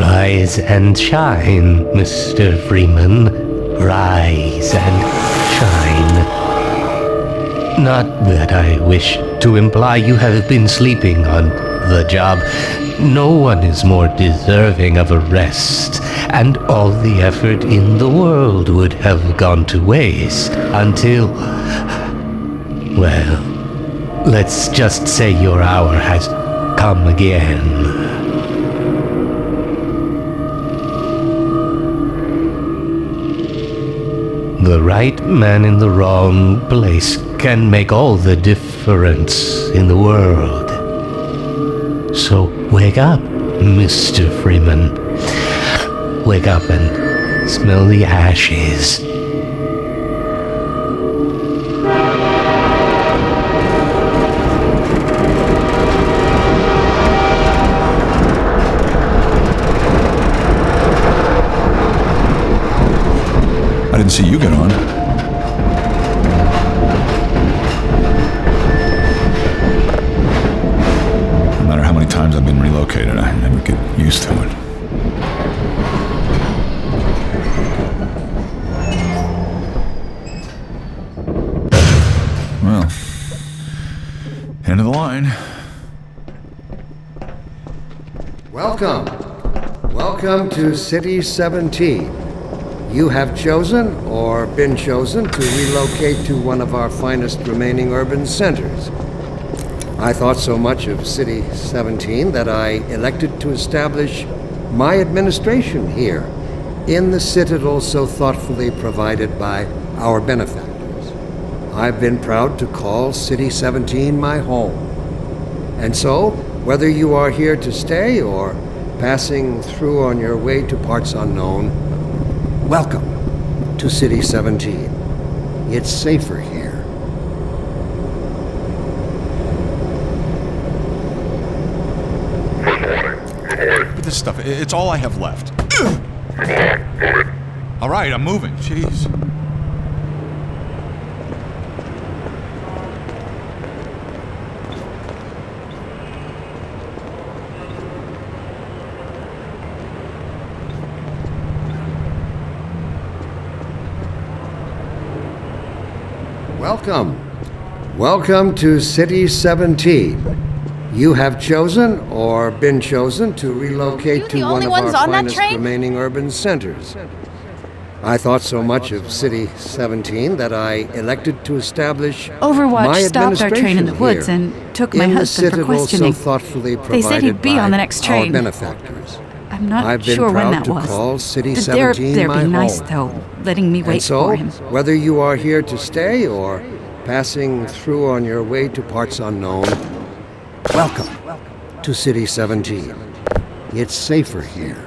Rise and shine, Mr. Freeman. Rise and shine. Not that I wish to imply you have been sleeping on the job. No one is more deserving of a rest, and all the effort in the world would have gone to waste until... well, let's just say your hour has come again. The right man in the wrong place can make all the difference in the world. So wake up, Mr. Freeman. Wake up and smell the ashes. I didn't see you get on. No matter how many times I've been relocated, I never get used to it. Well, end of the line. Welcome. Welcome to City 17. You have chosen, or been chosen, to relocate to one of our finest remaining urban centers. I thought so much of City 17 that I elected to establish my administration here, in the citadel so thoughtfully provided by our benefactors. I've been proud to call City 17 my home. And so, whether you are here to stay or passing through on your way to parts unknown, welcome to City 17. It's safer here. But this stuff, it's all I have left. All right, I'm moving. Jeez. Welcome. Welcome to City 17. You have chosen, or been chosen, to relocate to one of our finest remaining urban centers. I thought so much of City 17 that I elected to establish Overwatch my stopped our train in the administration woods here, and took my in the husband for citadel questioning. so thoughtfully They said he'd provided be by on the next our train. benefactors. I'm not I've been sure when proud that to was. call City They're 17 my being nice, home. though, letting me wait And so, for him. whether you are here to stay or passing through on your way to parts unknown, welcome to City 17. It's safer here.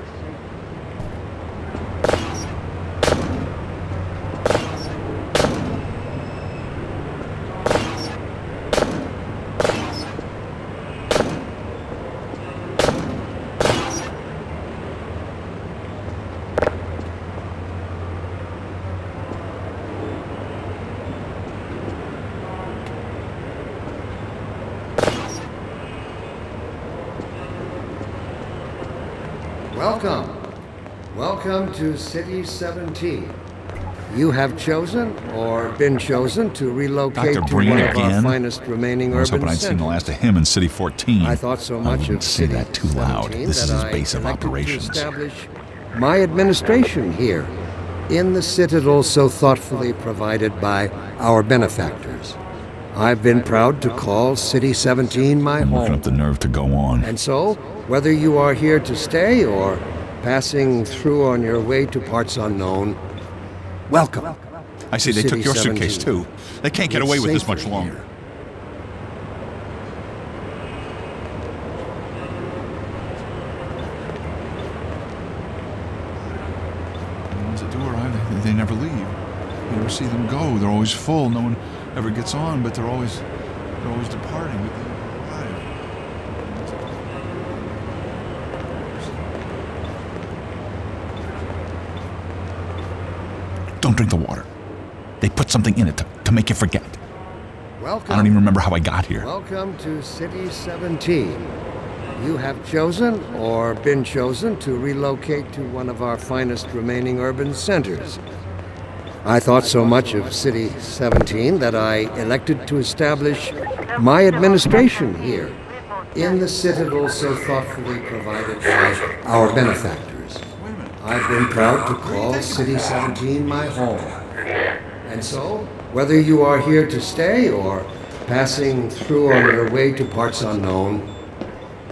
Welcome. Welcome to City 17. You have chosen, or been chosen, to relocate Dr. to Breen one of our again? finest remaining I was urban hoping I'd seen the centers. last of him in City 14. I thought so much wouldn't of say City that too loud. 17 This is that his I base of elected to operations. establish my administration here, in the citadel so thoughtfully provided by our benefactors. I've been proud to call City 17 my I'm working home. up the nerve to go on. And so, whether you are here to stay or passing through on your way to parts unknown, welcome. I see they City took your 17. suitcase too. They can't get It's away with this safer much longer. here. The ones that do arrive, they never leave. You never see them go. They're always full. No one ever gets on, but they're always departing. But they arrive. Don't drink the water. They put something in it to make you forget. Welcome. I don't even remember how I got here. Welcome to City 17. You have chosen or been chosen to relocate to one of our finest remaining urban centers. I thought so much of City 17 that I elected to establish my administration here, in the citadel so thoughtfully provided by our benefactors. I've been proud to call City 17 my home. And so, whether you are here to stay or passing through on your way to parts unknown,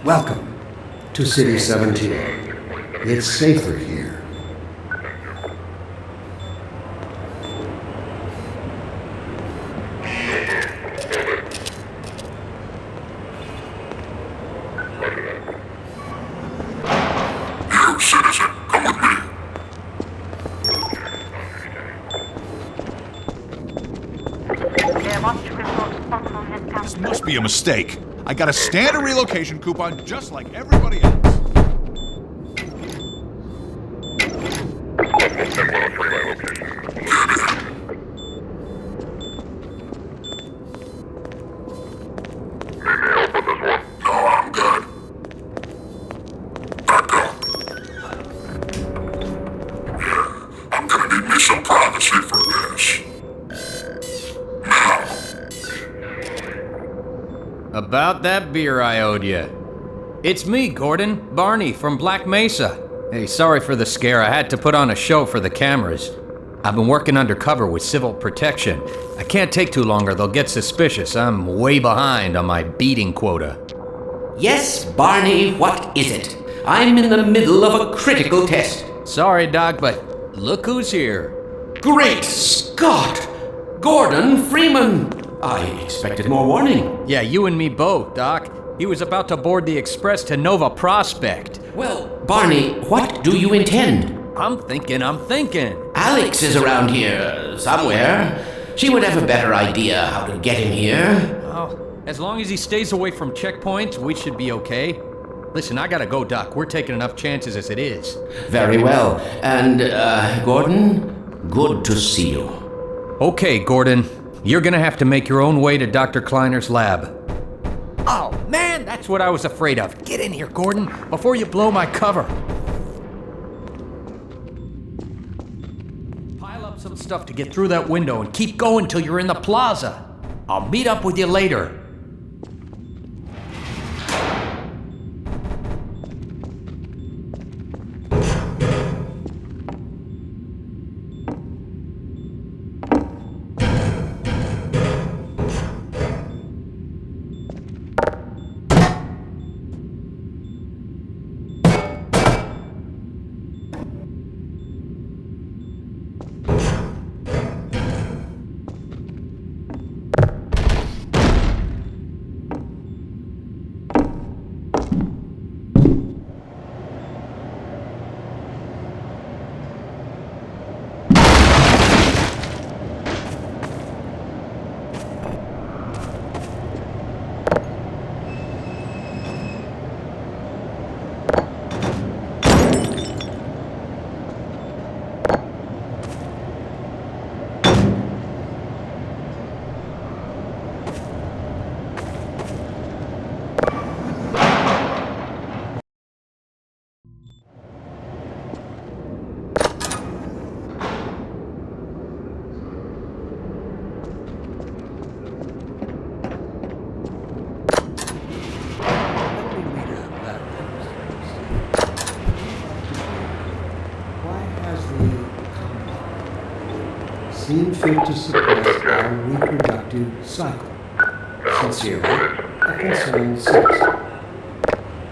welcome to City 17. It's safer here. This must be a mistake. I got a standard relocation coupon just like everybody else. About that beer I owed you. It's me, Gordon, Barney from Black Mesa. Hey, sorry for the scare. I had to put on a show for the cameras. I've been working undercover with civil protection. I can't take too long or they'll get suspicious. I'm way behind on my beating quota. Yes, Barney, what is it? I'm in the middle of a critical test. Sorry, Doc, but look who's here. Great Scott! Gordon Freeman! I expected more warning. Yeah, you and me both, Doc. He was about to board the express to Nova Prospect. Well, Barney, what do you intend? I'm thinking. Alex is around here somewhere. She would have a better idea how to get him here. Oh, as long as he stays away from checkpoints, we should be okay. Listen, I gotta go, Doc. We're taking enough chances as it is. Very well. And, Gordon, good to see you. Okay, Gordon. You're gonna have to make your own way to Dr. Kleiner's lab. Oh, man, that's what I was afraid of. Get in here, Gordon, before you blow my cover. Pile up some stuff to get through that window and keep going till you're in the plaza. I'll meet up with you later. Seen fit to suppress our reproductive cycle. Sincerely, a concerned citizen.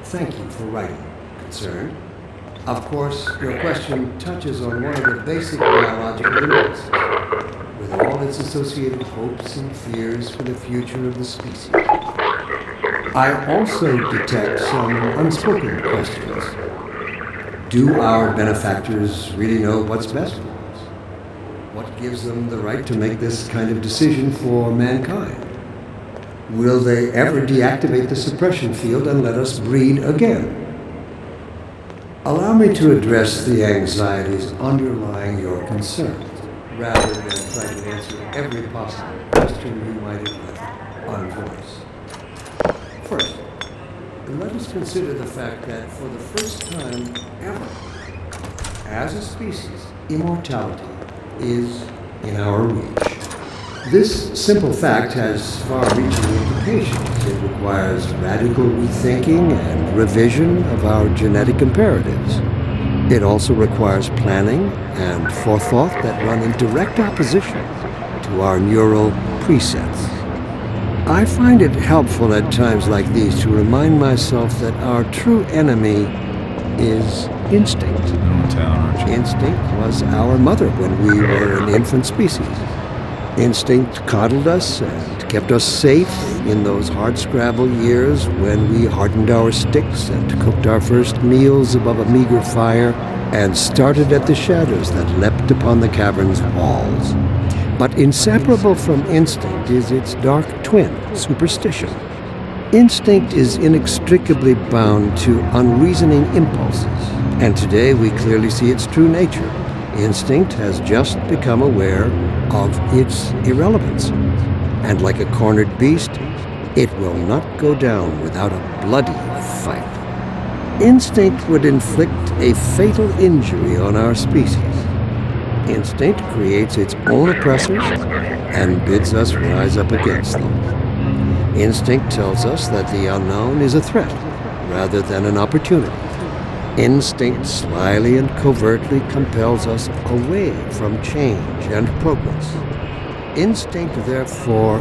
Thank you for writing, concerned. Of course, your question touches on one of the basic biological impulses, with all its associated hopes and fears for the future of the species. I also detect some unspoken questions. Do our benefactors really know what's best for us? What gives them the right to make this kind of decision for mankind? Will they ever deactivate the suppression field and let us breed again? Allow me to address the anxieties underlying your concerns, rather than try to answer every possible question you might have left unvoiced. First, let us consider the fact that for the first time ever, as a species, immortality is in our reach. This simple fact has far-reaching implications. It requires radical rethinking and revision of our genetic imperatives. It also requires planning and forethought that run in direct opposition to our neural presets. I find it helpful at times like these to remind myself that our true enemy is instinct. New in town, aren't you? Instinct was our mother when we were an infant species. Instinct coddled us and kept us safe in those hardscrabble years when we hardened our sticks and cooked our first meals above a meager fire and started at the shadows that leapt upon the cavern's walls. But inseparable from instinct is its dark twin, superstition. Instinct is inextricably bound to unreasoning impulses, and today we clearly see its true nature. Instinct has just become aware of its irrelevance, and like a cornered beast, it will not go down without a bloody fight. Instinct would inflict a fatal injury on our species. Instinct creates its own oppressors and bids us rise up against them. Instinct tells us that the unknown is a threat rather than an opportunity. Instinct slyly and covertly compels us away from change and progress. Instinct, therefore,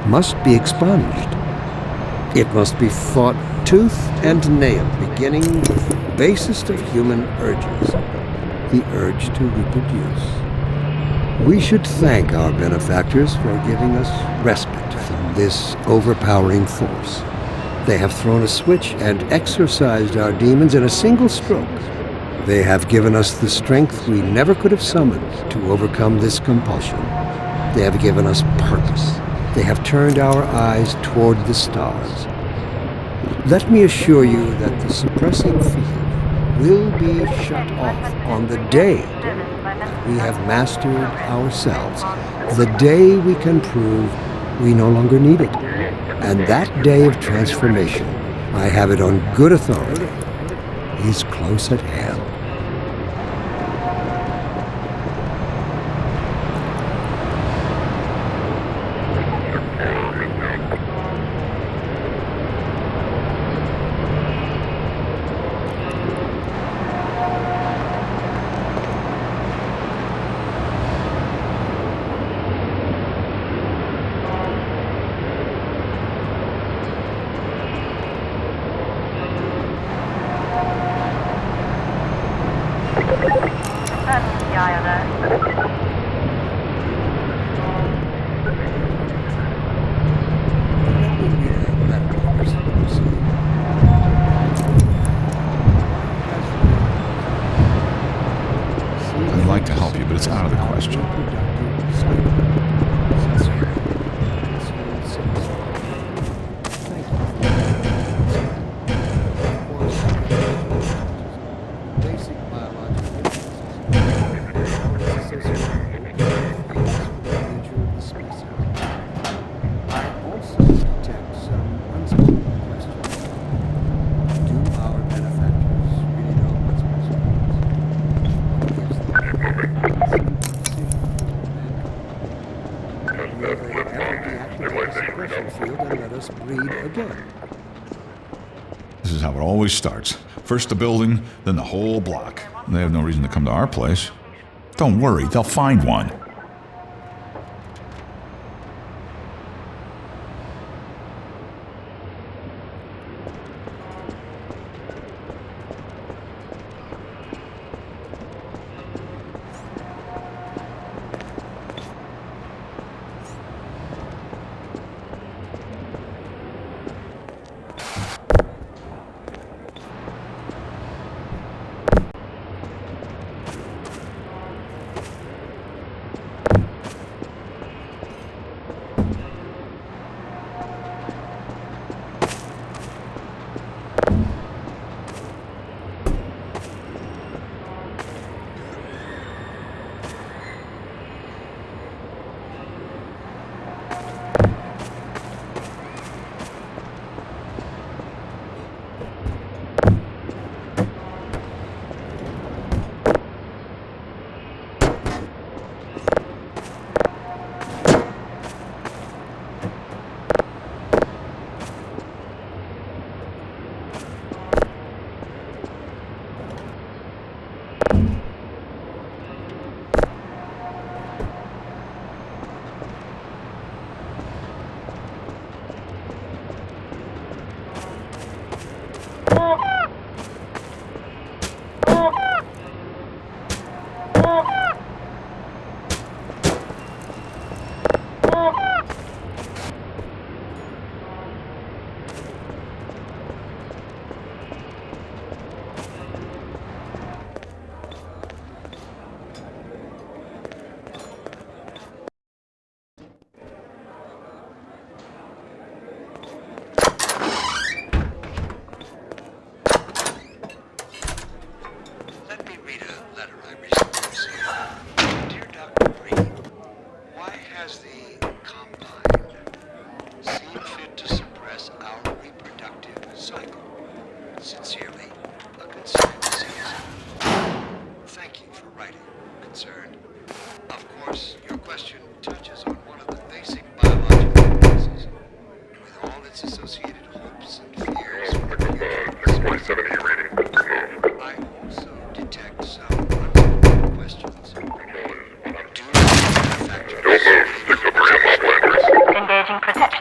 must be expunged. It must be fought tooth and nail, beginning with the basest of human urges, the urge to reproduce. We should thank our benefactors for giving us respite from this overpowering force. They have thrown a switch and exorcised our demons in a single stroke. They have given us the strength we never could have summoned to overcome this compulsion. They have given us purpose. They have turned our eyes toward the stars. Let me assure you that the suppressing field will be shut off on the day we have mastered ourselves, the day we can prove we no longer need it. And that day of transformation, I have it on good authority, is close at hand. I'd like to help you, but it's out of the question. This is how it always starts. First the building, then the whole block. They have no reason to come to our place. Don't worry, they'll find one.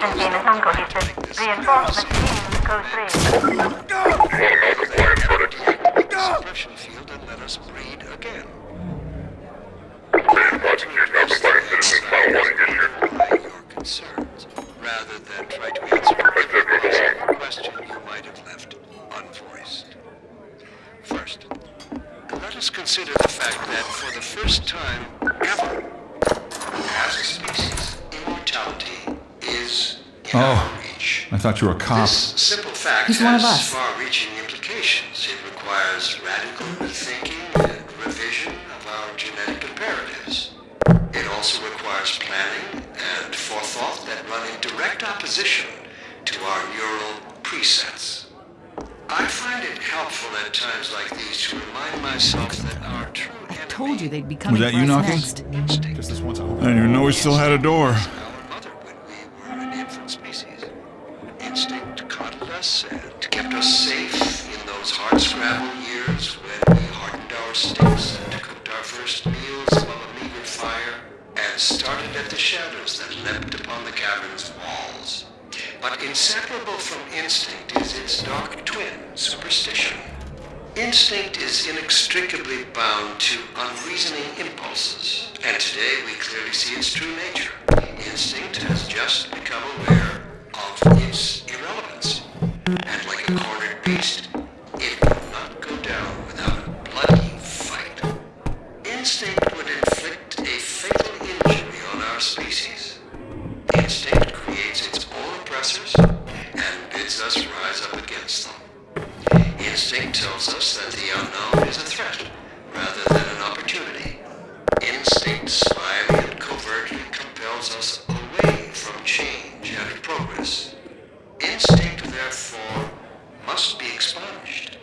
Communication team is uncohesive. Reinforcement team, code 3. Suppression field and let us breed again. Your concerns, rather than try to answer a question you might have left unvoiced. First, let us consider the fact that for the first time ever, as a species, immortality is in our reach. I thought you were a cop. This simple fact He's one of has us. far-reaching implications. It requires radical rethinking and revision of our genetic imperatives. It also requires planning and forethought that run in direct opposition to our neural presets. I find it helpful at times like these to remind myself that our true enemy... I told you they'd be coming that for you us knocking? next. instinct. Just this once. I didn't even know we still had a door. Our mother when we were an infant species. Instinct coddled us and kept us safe in those hard-scrabble years when we hardened our sticks and cooked our first meals above a meager fire and started at the shadows that leapt upon the cavern's walls. But inseparable from instinct is its dark twin, superstition. Instinct is inextricably bound to unreasoning impulses, and today we clearly see its true nature. Instinct has just become aware of its irrelevance, and like a cornered beast, it will not go down without a bloody fight. Instinct would inflict a fatal injury on our species. Instinct creates its own oppressors and bids us rise up against them. Instinct tells us that the unknown is a threat rather than an opportunity. Instinct slyly and covertly compels us away from change and progress. Instinct, therefore, must be expunged.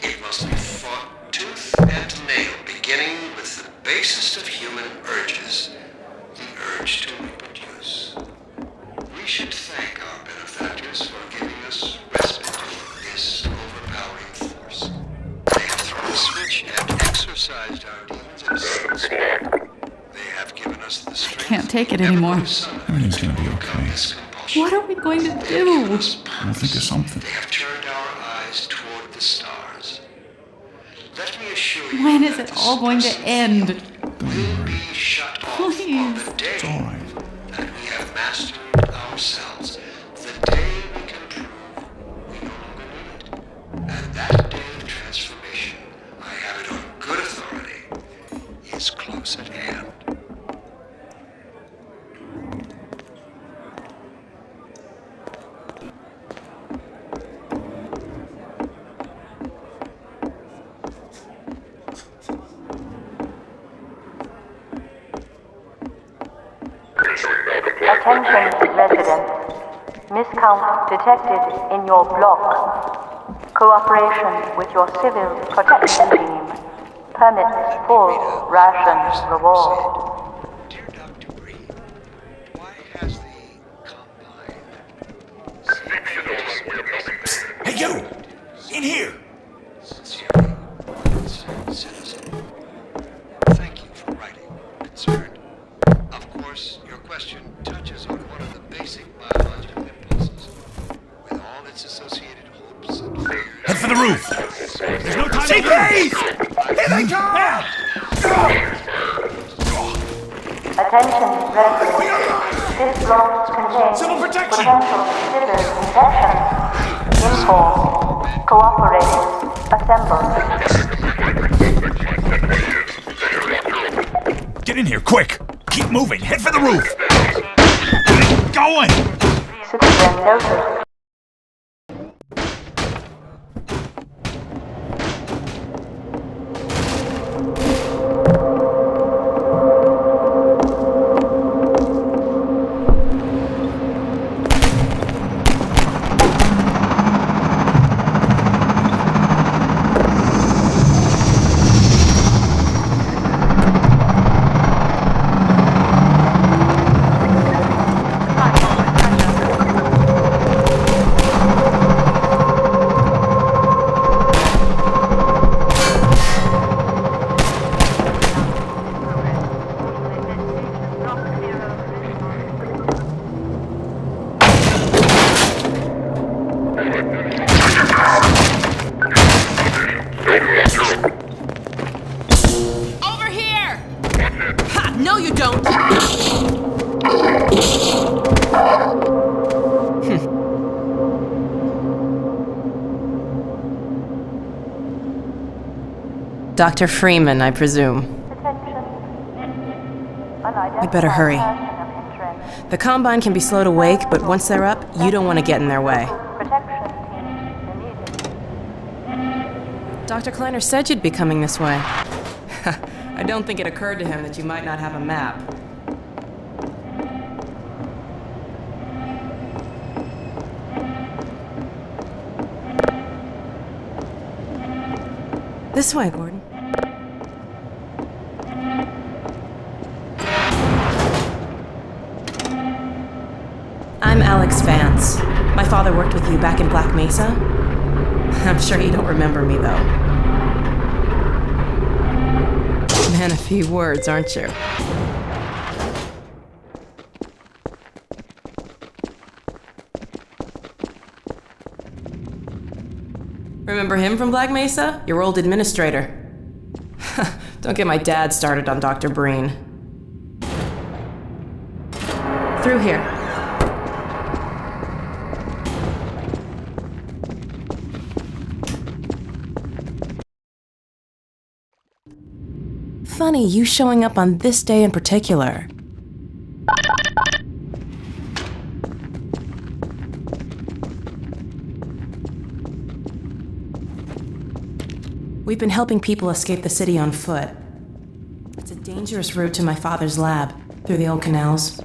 It must be fought tooth and nail, beginning with the basest of human urges, the urge to reproduce. We should thank our benefactors for giving us respite from this overpowering force. They have thrown a switch and exorcised our demons in since. They have given us the strength. Can't take it anymore. Everything's gonna be okay. What are we going to do? I'll think of something. They have turned our eyes toward the stars. Let me assure you. When is that it the all going to suppressive end? will be shut off on Please. the day It's all right. that we have mastered ourselves. The day we can prove we no longer need it. And that day of transformation, I have it on good authority, is close at hand. Attention residents. Miscount detected in your block. Cooperation with your civil protection team permits full ration reward. Dear Dr. Breen, why has the Combine... Hey, you! In here! Sincerely, concerned citizen. Thank you for writing. Concerned. Of course, your question touches on one of the basic biological impulses, with all its associated hopes and fears. Head for the roof! There's no time to waste! Here they come! Attention residents. This block contains Civil protection. potential civil infections. Inform. Cooperate. Assemble. Get in here, quick! Keep moving! Head for the roof! Get going! Citizen noted. Dr. Freeman, I presume. We'd better hurry. The Combine can be slow to wake, but once they're up, you don't want to get in their way. Dr. Kleiner said you'd be coming this way. I don't think it occurred to him that you might not have a map. This way, Gordon. I'm Alex Vance. My father worked with you back in Black Mesa. I'm sure you don't remember me, though. Man, a few words, aren't you? Remember him from Black Mesa? Your old administrator. Don't get my dad started on Dr. Breen. Through here. Funny, you showing up on this day in particular. We've been helping people escape the city on foot. It's a dangerous route to my father's lab, through the old canals.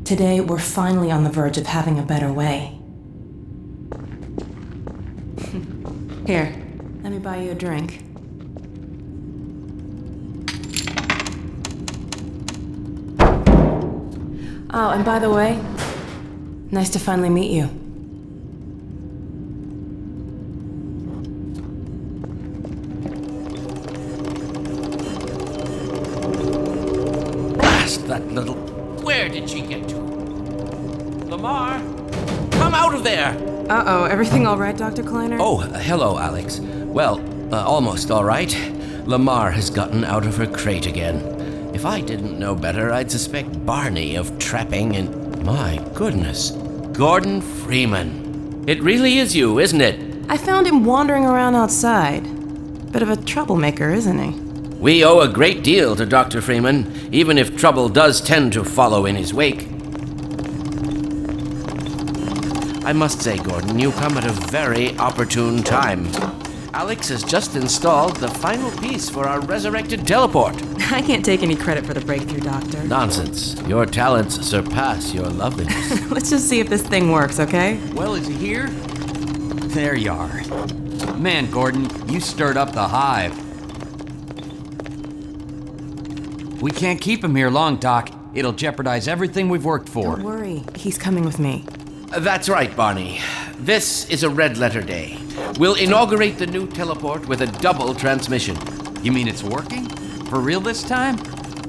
Today, we're finally on the verge of having a better way. Here, let me buy you a drink. Oh, and by the way, nice to finally meet you. That little... Where did she get to? Lamar? Come out of there! Uh-oh, everything all right, Dr. Kleiner? Oh, hello, Alex. Well, almost all right. Lamar has gotten out of her crate again. If I didn't know better, I'd suspect Barney of trapping and... My goodness. Gordon Freeman. It really is you, isn't it? I found him wandering around outside. Bit of a troublemaker, isn't he? We owe a great deal to Dr. Freeman, even if trouble does tend to follow in his wake. I must say, Gordon, you come at a very opportune time. Alex has just installed the final piece for our resurrected teleport. I can't take any credit for the breakthrough, Doctor. Nonsense. Your talents surpass your loveliness. Let's just see if this thing works, okay? Well, is he here? There you are. Man, Gordon, you stirred up the hive. We can't keep him here long, Doc. It'll jeopardize everything we've worked for. Don't worry. He's coming with me. That's right, Barney. This is a red letter day. We'll inaugurate the new teleport with a double transmission. You mean it's working? For real this time?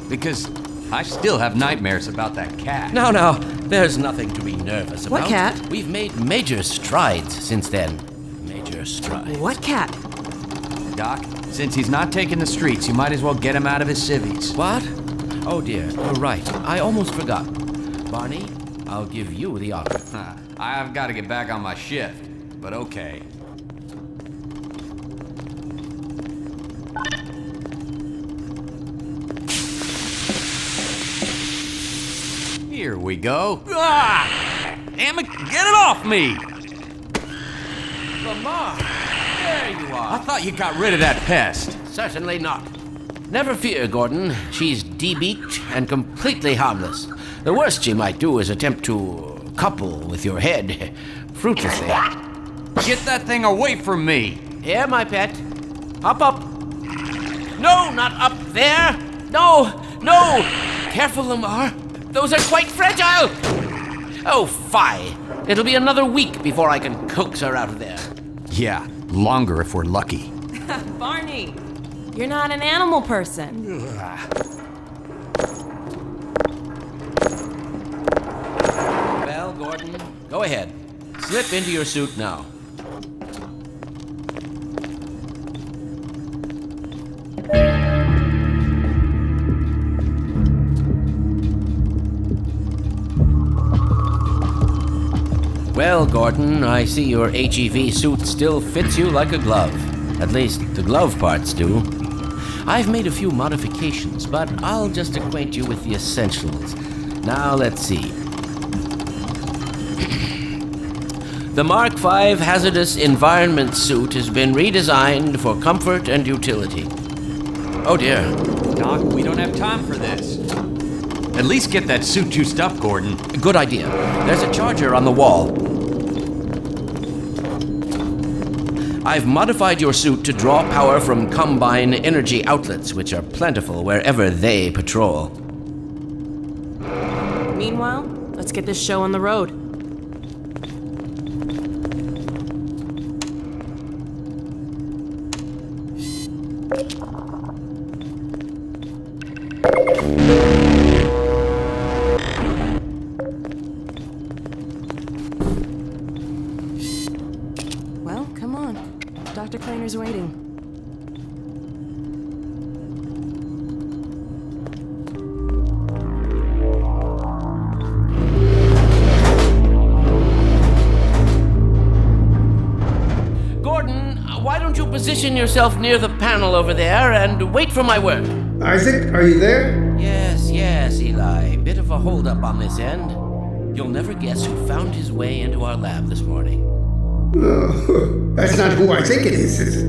Because I still have nightmares about that cat. No, there's nothing to be nervous about. What cat? We've made major strides since then. Major strides. What cat? Doc, since he's not taking the streets, you might as well get him out of his civvies. What? Oh dear, you're right. I almost forgot. Barney, I'll give you the honor. I've got to get back on my shift, but okay. Here we go. Ah! Damn it, get it off me! Lamar, there you are. I thought you got rid of that pest. Certainly not. Never fear, Gordon. She's debeaked and completely harmless. The worst she might do is attempt to couple with your head. Fruitlessly. Get that thing away from me! Here, my pet. Hop up. No, not up there. No. Careful, Lamar. Those are quite fragile. Oh, fie. It'll be another week before I can coax her out of there. Yeah, longer if we're lucky. Barney, you're not an animal person. Well, Gordon, go ahead. Slip into your suit now. Well, Gordon, I see your HEV suit still fits you like a glove. At least the glove parts do. I've made a few modifications, but I'll just acquaint you with the essentials. Now let's see. The Mark V Hazardous Environment Suit has been redesigned for comfort and utility. Oh dear. Doc, we don't have time for this. At least get that suit juiced up, Gordon. Good idea. There's a charger on the wall. I've modified your suit to draw power from Combine energy outlets, which are plentiful wherever they patrol. Meanwhile, let's get this show on the road. Well, come on. Dr. Klainer's waiting. Gordon, why don't you position yourself near the panel over there and wait for my word? Isaac, are you there? Yes, Eli. Bit of a holdup on this end. You'll never guess who found his way into our lab this morning. Oh, that's not who I think it is it?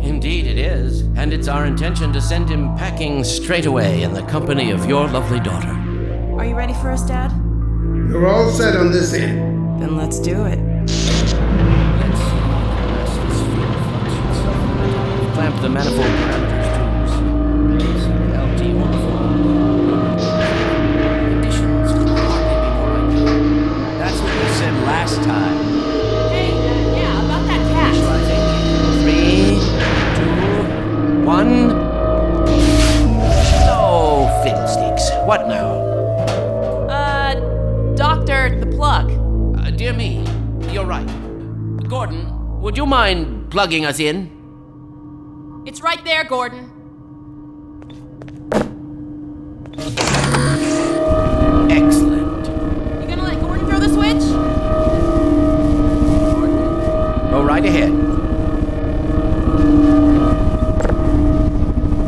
Indeed it is, and it's our intention to send him packing straight away in the company of your lovely daughter. Are you ready for us, Dad? You're all set on this end. Then let's do it. Clamp the manifold parameters to base LT overflow. Conditions could hardly be more ideal. That's what you said last time. Hey, yeah, about that cat. Initializing. 3, 2, 1. Oh, fiddlesticks. What now? Doctor, the plug. Dear me, you're right. Gordon, would you mind plugging us in? It's right there, Gordon. Excellent. You gonna let Gordon throw the switch? Go right ahead.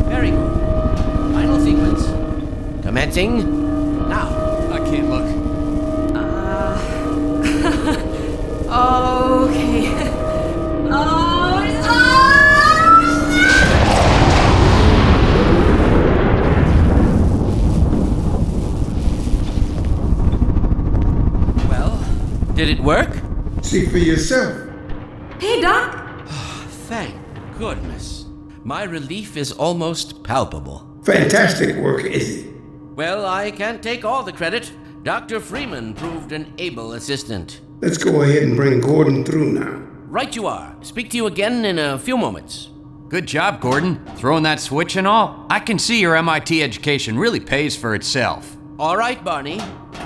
Very good. Final sequence. Commencing now. I can't look. Okay. Well, did it work? See for yourself. Hey, Doc. Thank goodness. My relief is almost palpable. Fantastic work, Izzy. Well, I can't take all the credit. Dr. Freeman proved an able assistant. Let's go ahead and bring Gordon through now. Right you are. Speak to you again in a few moments. Good job, Gordon. Throwing that switch and all. I can see your MIT education really pays for itself. All right, Barney.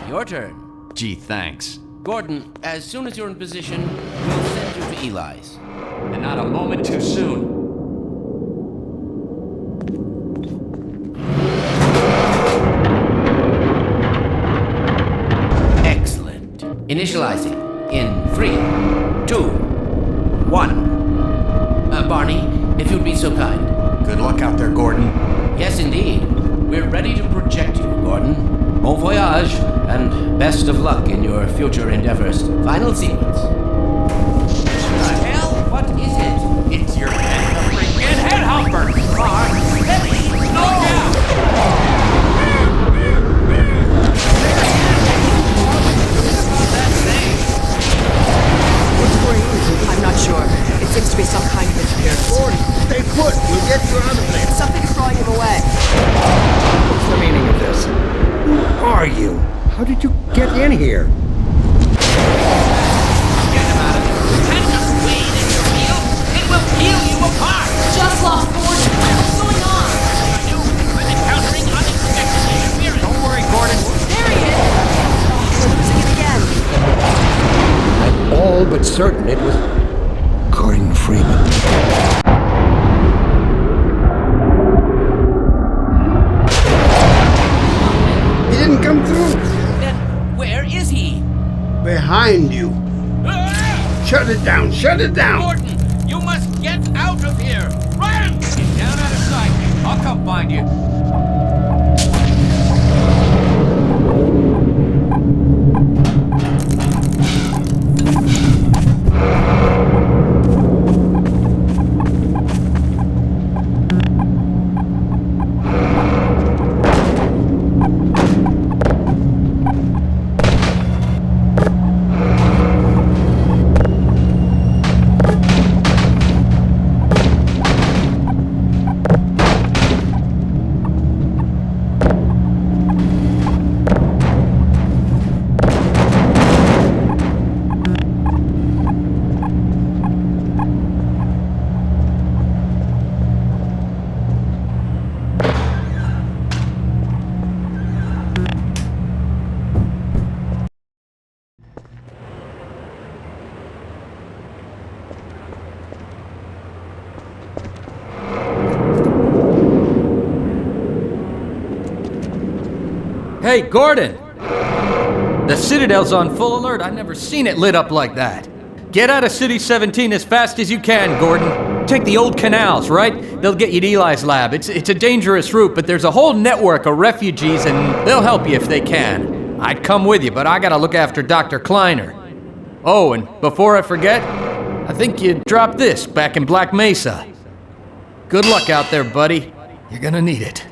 Your turn. Gee, thanks. Gordon, as soon as you're in position, we'll send you to Eli's. And not a moment too soon. Excellent. Initializing in 3, 2, 1. Barney, if you'd be so kind. Good luck out there, Gordon. Yes, indeed. We're ready to project you, Gordon. Bon voyage, and best of luck in your future endeavors. Final sequence. What the hell? What is it? It's your head, freaking head humper! Mark, Billy, no! I'm not sure. It seems to be some kind of interference. Gordon, stay put. We'll get you out of there. Something's drawing him away. What's the meaning of this? Who are you? How did you get in here? Get him out of there. Can just wait in your wheel. It will peel you apart. Just lost Gordon. What's going on? I'm encountering unexpected interference. Don't worry, Gordon. There he is. We're losing it again. I'm all but certain it was Gordon Freeman. He didn't come through. Then where is he? Behind you. Shut it down. Shut it down. Gordon, You must get out of here! Run! Get down out of sight. I'll come find you. Hey, Gordon! The Citadel's on full alert. I've never seen it lit up like that. Get out of City 17 as fast as you can, Gordon. Take the old canals, right? They'll get you to Eli's lab. It's a dangerous route, but there's a whole network of refugees, and they'll help you if they can. I'd come with you, but I gotta look after Dr. Kleiner. Oh, and before I forget, I think you dropped this back in Black Mesa. Good luck out there, buddy. You're gonna need it.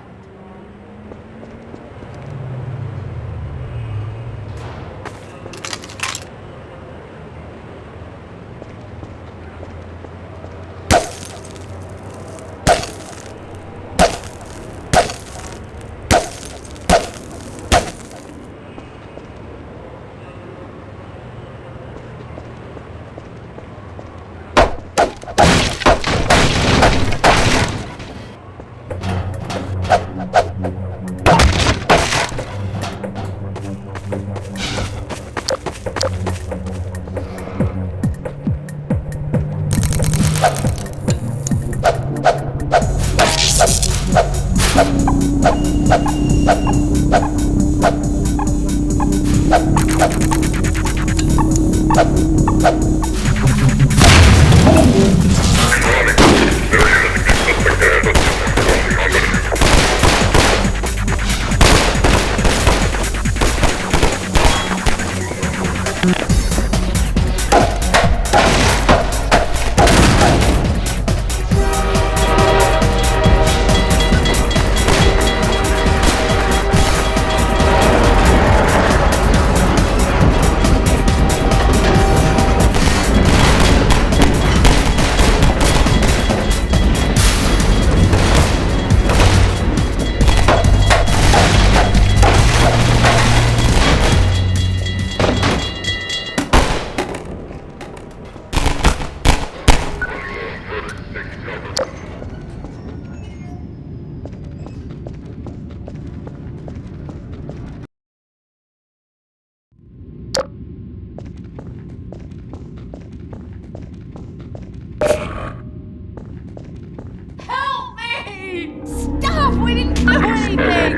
Help me! Stop! We didn't do anything!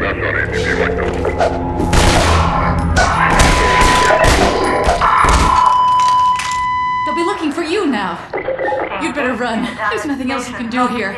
They'll be looking for you now. You'd better run. There's nothing else you can do here.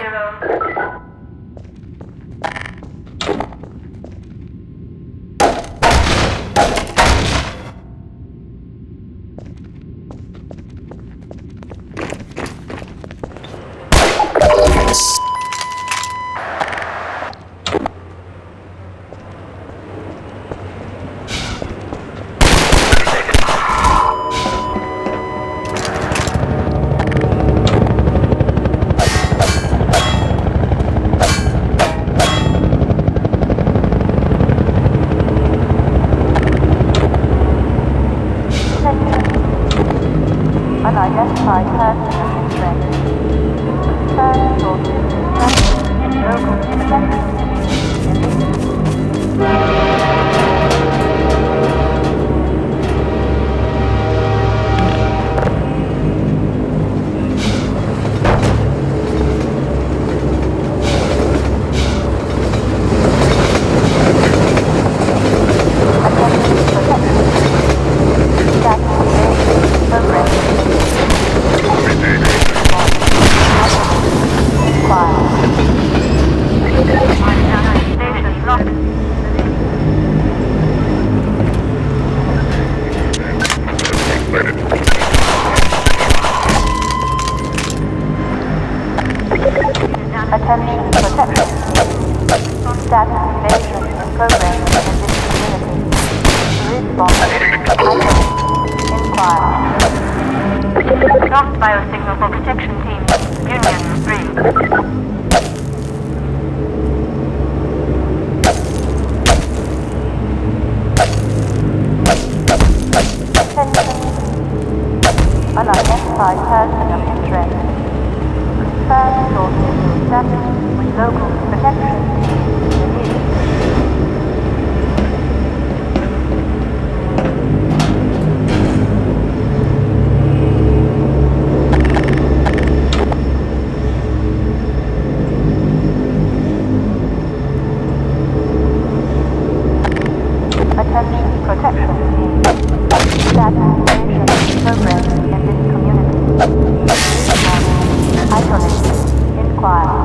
Unidentified person of interest. Search for local Copy Lost biosignal for protection team. Union 3. Unidentified person of interest. Confirm your signal status with local protection team immediately. Attention protection team. Status progress in this community. Isolate. Inquire.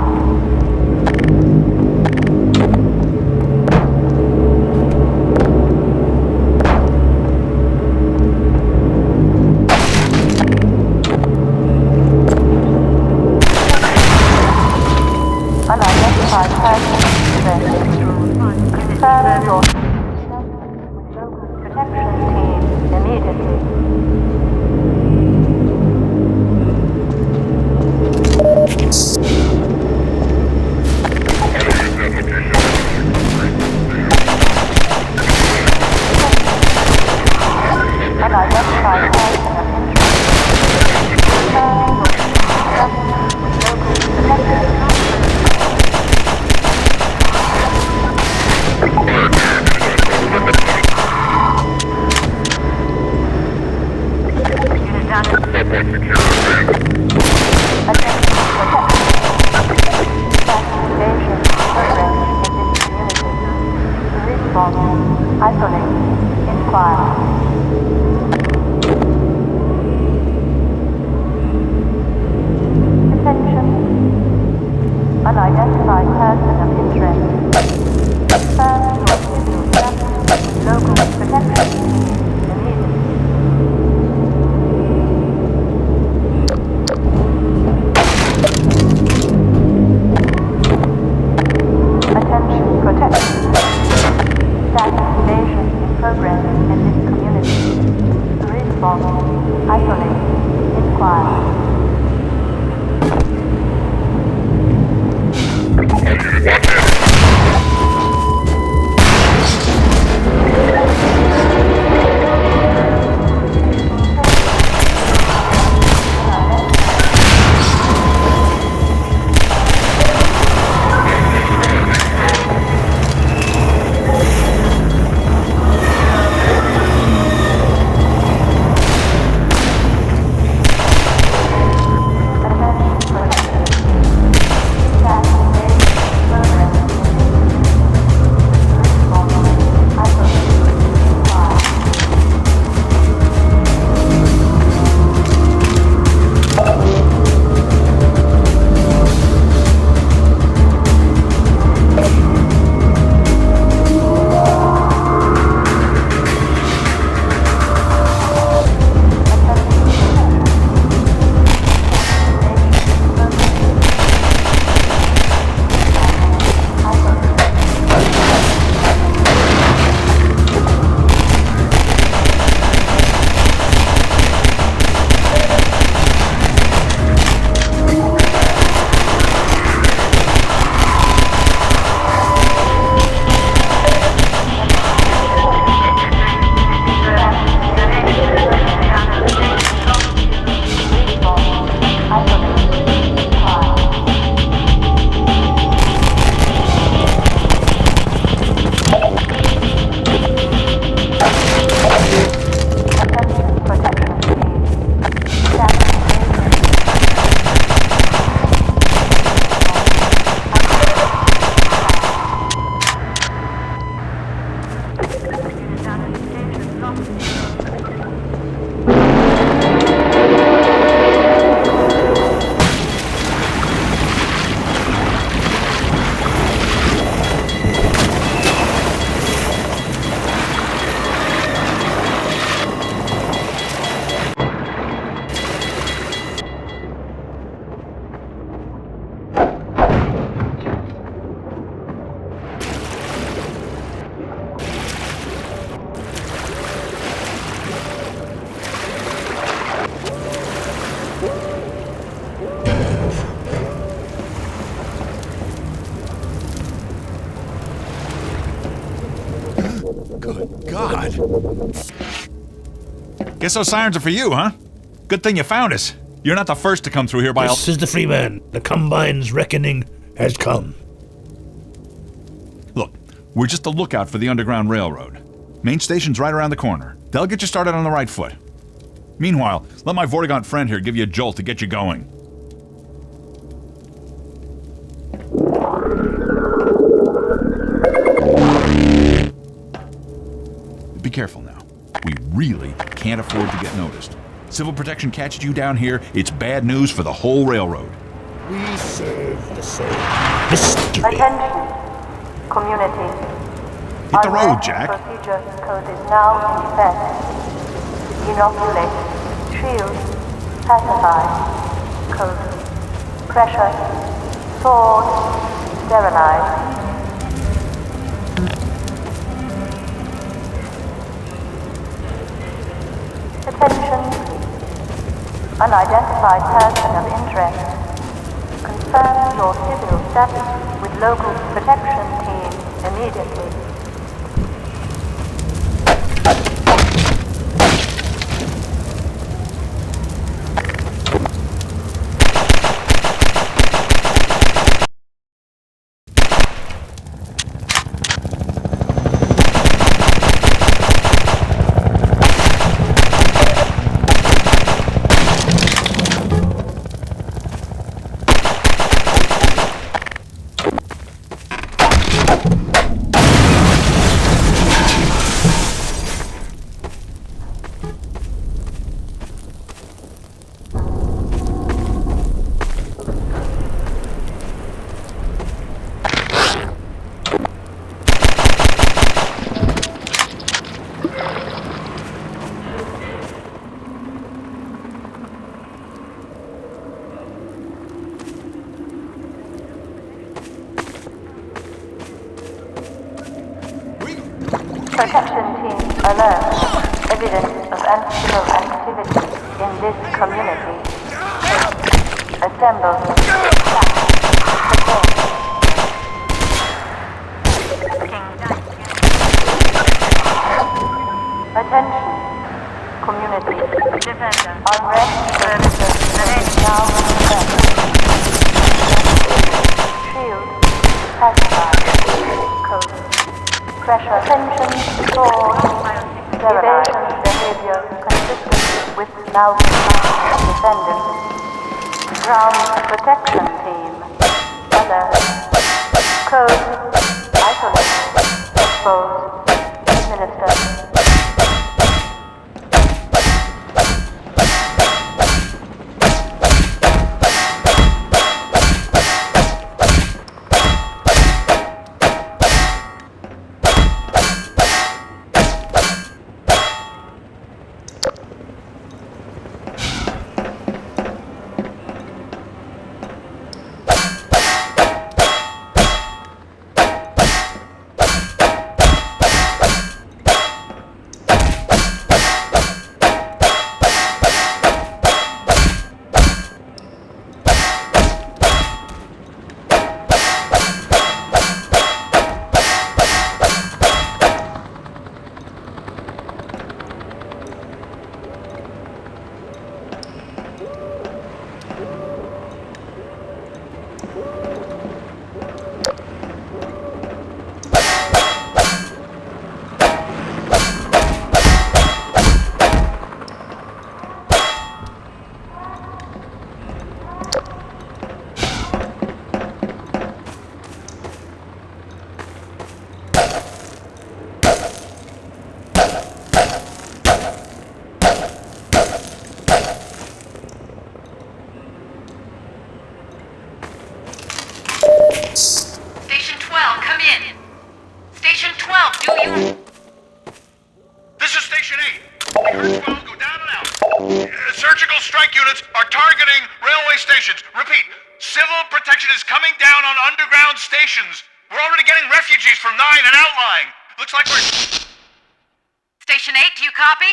Unidentified person. Confirm your protection team immediately. Unidentified person of interest. Confirm your local protection. Isolate. Inquire. Attention. Unidentified person of interest. Confirm your signal status with local protection team immediately. Attention protection. Status evasion in progress in this community. Response. Isolate. Inquire. Guess those sirens are for you, huh? Good thing you found us. You're not the first to come through here by all... This is the Freeman. The Combine's reckoning has come. Look, we're just a lookout for the Underground Railroad. Main station's right around the corner. They'll get you started on the right foot. Meanwhile, let my Vortigaunt friend here give you a jolt to get you going. Be careful now. We really can't afford to get noticed. Civil Protection catches you down here, it's bad news for the whole railroad. We serve the same mystery. Attention, community. Hit the Our road, next Jack. procedure code is now in effect. Inoculate, shield, pacify, code, pressure, sword, sterilize. Attention, unidentified person of interest. Confirm your civil status with local protection team immediately. Protection team alert. Evidence of uncivil activity in this community. Assemble. Attention. Community. Unrest services now in effect. Shield. Pacify. Code. Pressure, tension, sword, evasion behavior consistent with now defenders. Ground protection team. Alert. Code. Isolate. Expose. Administer. Station 12, come in. Station 12, do you... This is Station 8. We heard 12 go down and out. Surgical strike units are targeting railway stations. Repeat, civil protection is coming down on underground stations. We're already getting refugees from 9 and outlying. Looks like we're... Station 8, do you copy?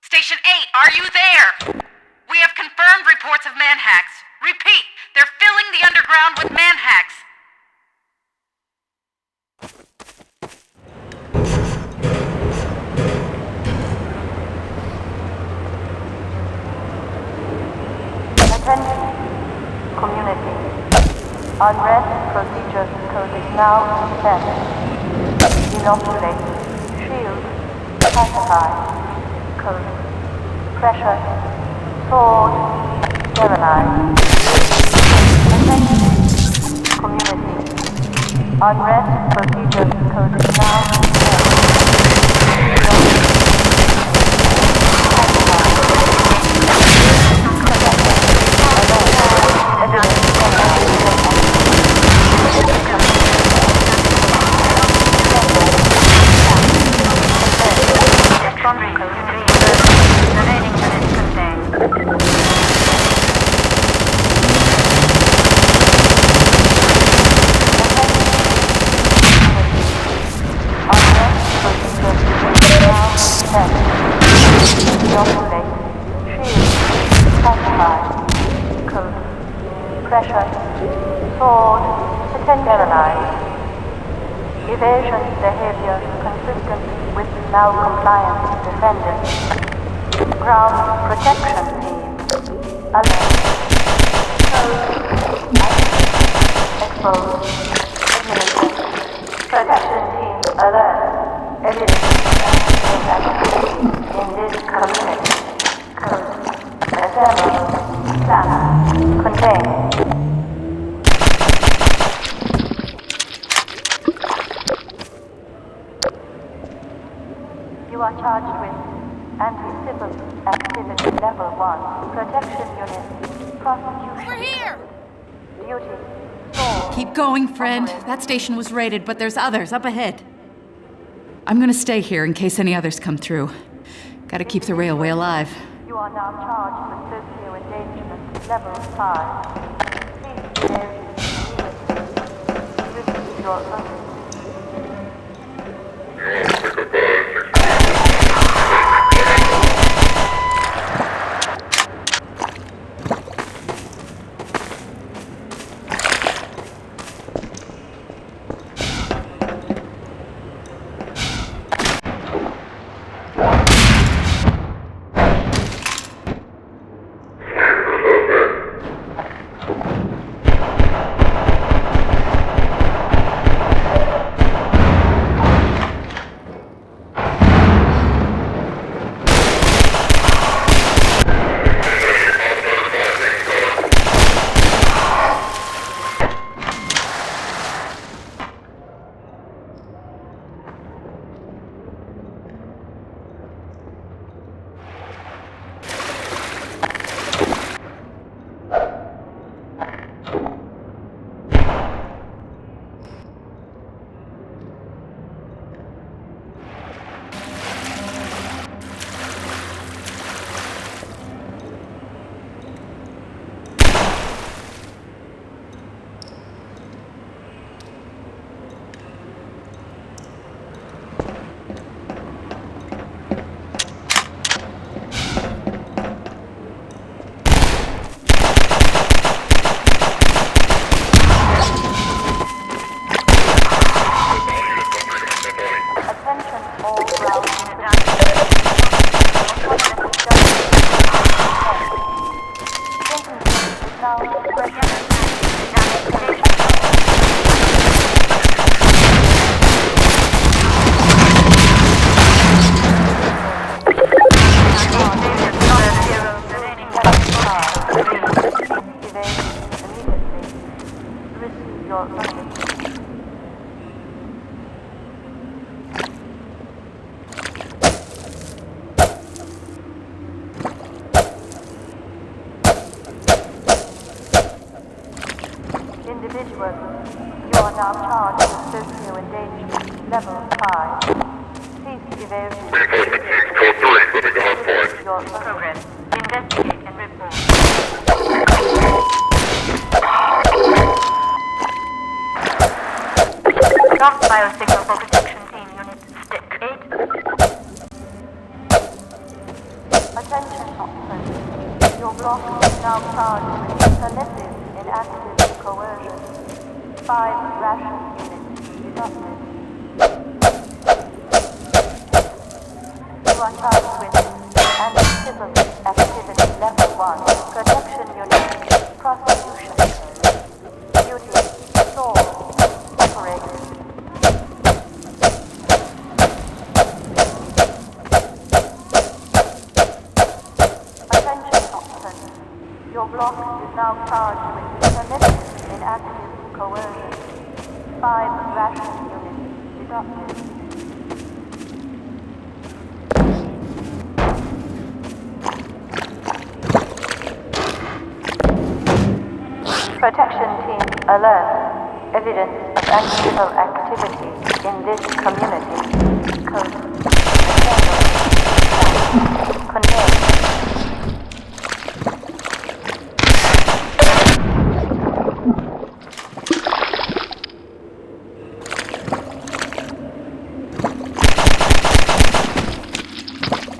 Station 8, are you there? We have confirmed reports of manhacks. Repeat, they're filling the underground with manhacks. Unrest procedures code is now set. Inoculate. Shield. Pacify. Code. Pressure. Sword. Sterilize. Attention. Community. Unrest procedures code is now set. Pressure, sword, sterilize. Evasion behavior consistent with non-compliant defendants. Ground protection team. Alert. Exposed. Ignition. Protection team alert. Evidence of activity in this community. Code. Assemble. Plan. Contain. You are charged with anti-civil activity level 1, protection unit, prosecution. We're here! Duty. Sword. Keep going, friend. That station was raided, but there's others up ahead. I'm gonna stay here in case any others come through. Gotta keep the railway alive. You are now charged with socio-endangerment level 5. Please behave immediately. Receive your notice. Individual, you are now charged with socio-endangerment level 5. Cease evasion. Your progress. Investigate and report. Lost biosignal for protection team unit stick 8. Attention officers. Your block is now charged with selective inactive coercion. 5 ration units deducted. You are charged with anti-civil activity level 1, protection unit, prosecution. Duty. Your block is now charged with permissive inactive coercion. 5 ration units deducted. Protection team alert. Evidence of unusual activity in this community. Code. Contained.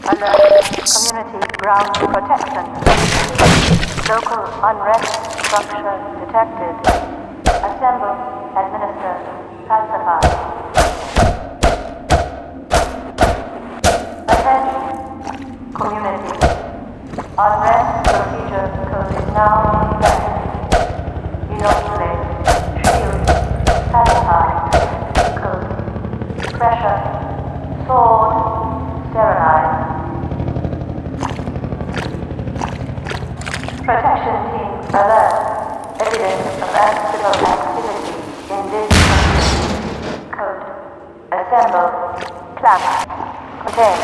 Alert. Community ground protection. Local unrest structure detected. Assemble, administer, pacify. Attention, community. Unrest procedure code is now in effect. Inoculate, shield, pacify, code, pressure, sword, sterilize. Protection team alert. Evidence of uncivil activity in this community. Code. Assemble. Clamp. Contain.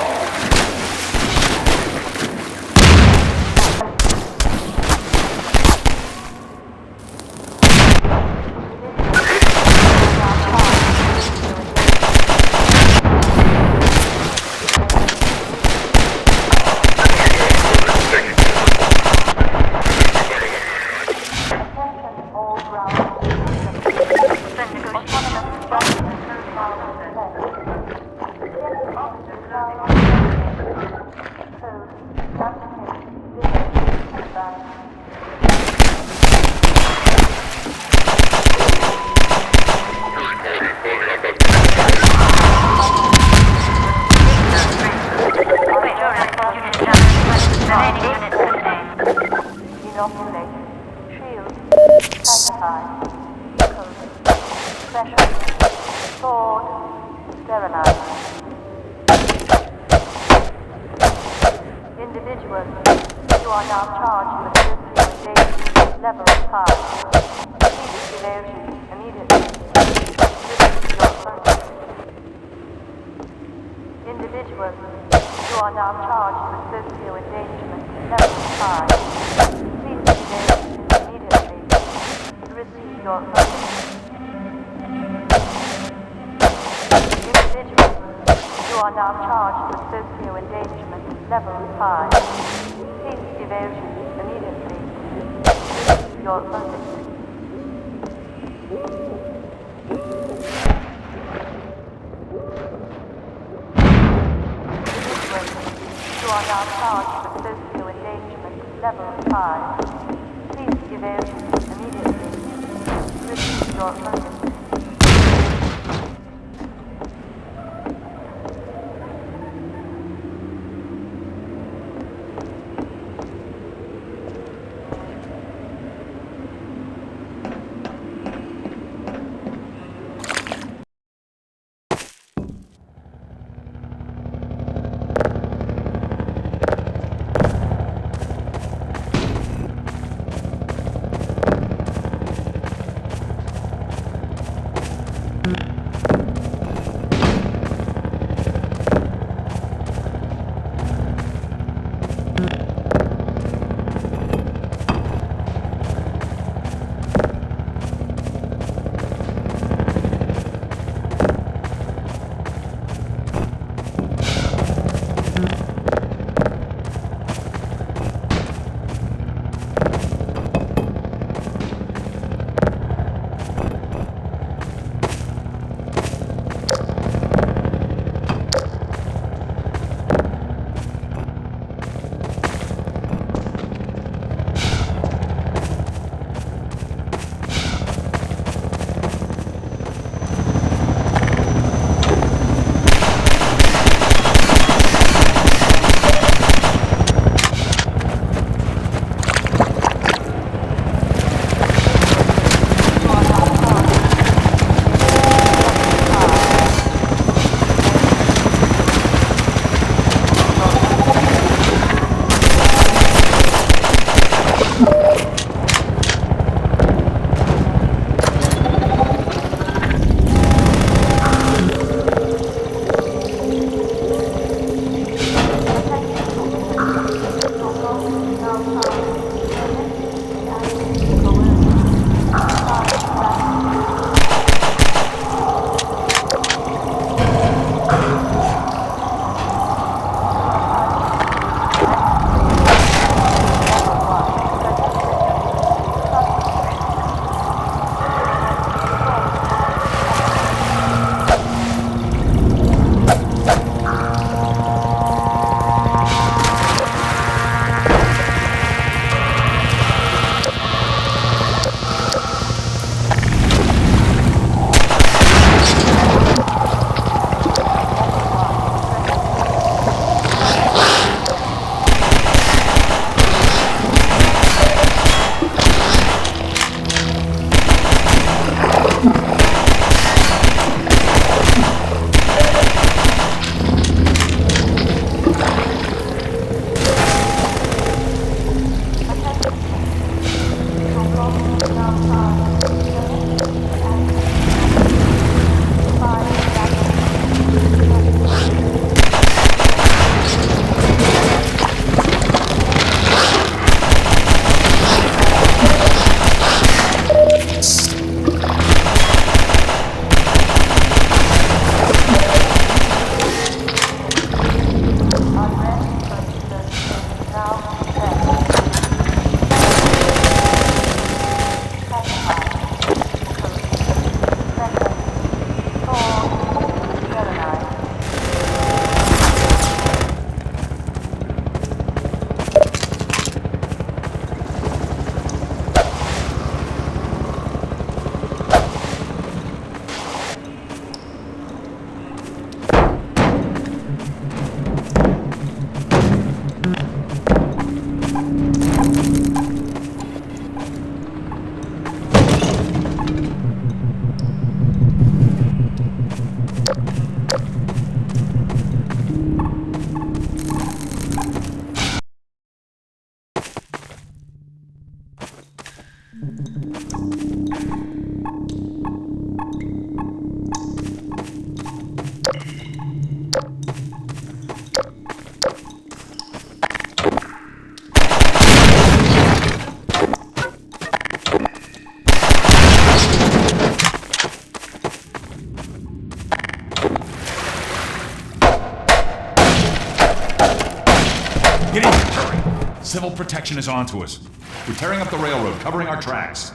Civil Protection is onto us. We're tearing up the railroad, covering our tracks.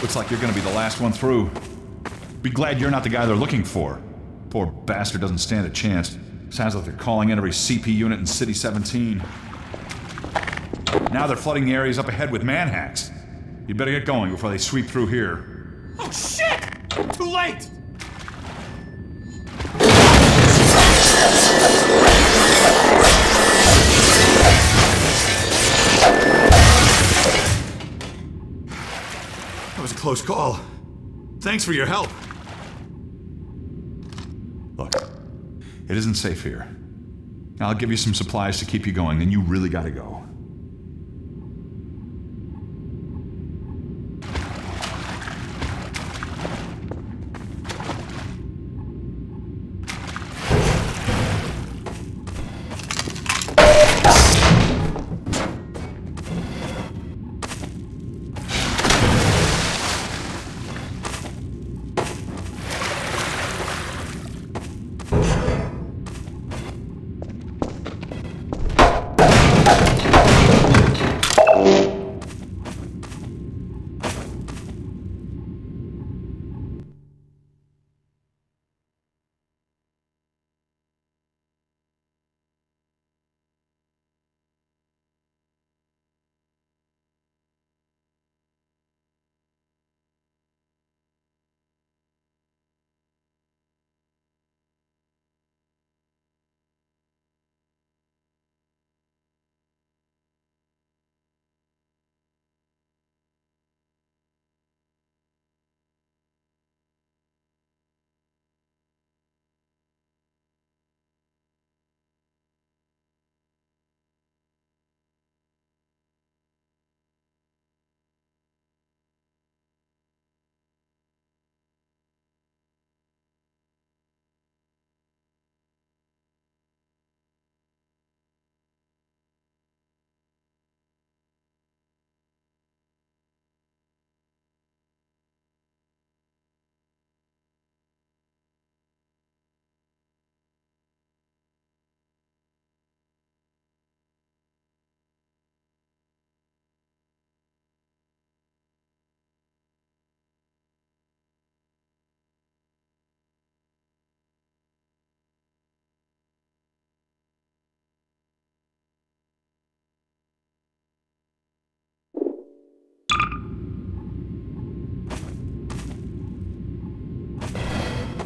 Looks like you're gonna be the last one through. Be glad you're not the guy they're looking for. Poor bastard doesn't stand a chance. Sounds like they're calling in every CP unit in City 17. Now they're flooding the areas up ahead with manhacks. You better get going before they sweep through here. Oh shit! Too late! That was a close call. Thanks for your help. Look, it isn't safe here. I'll give you some supplies to keep you going, then you really gotta go.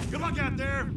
Good luck out there!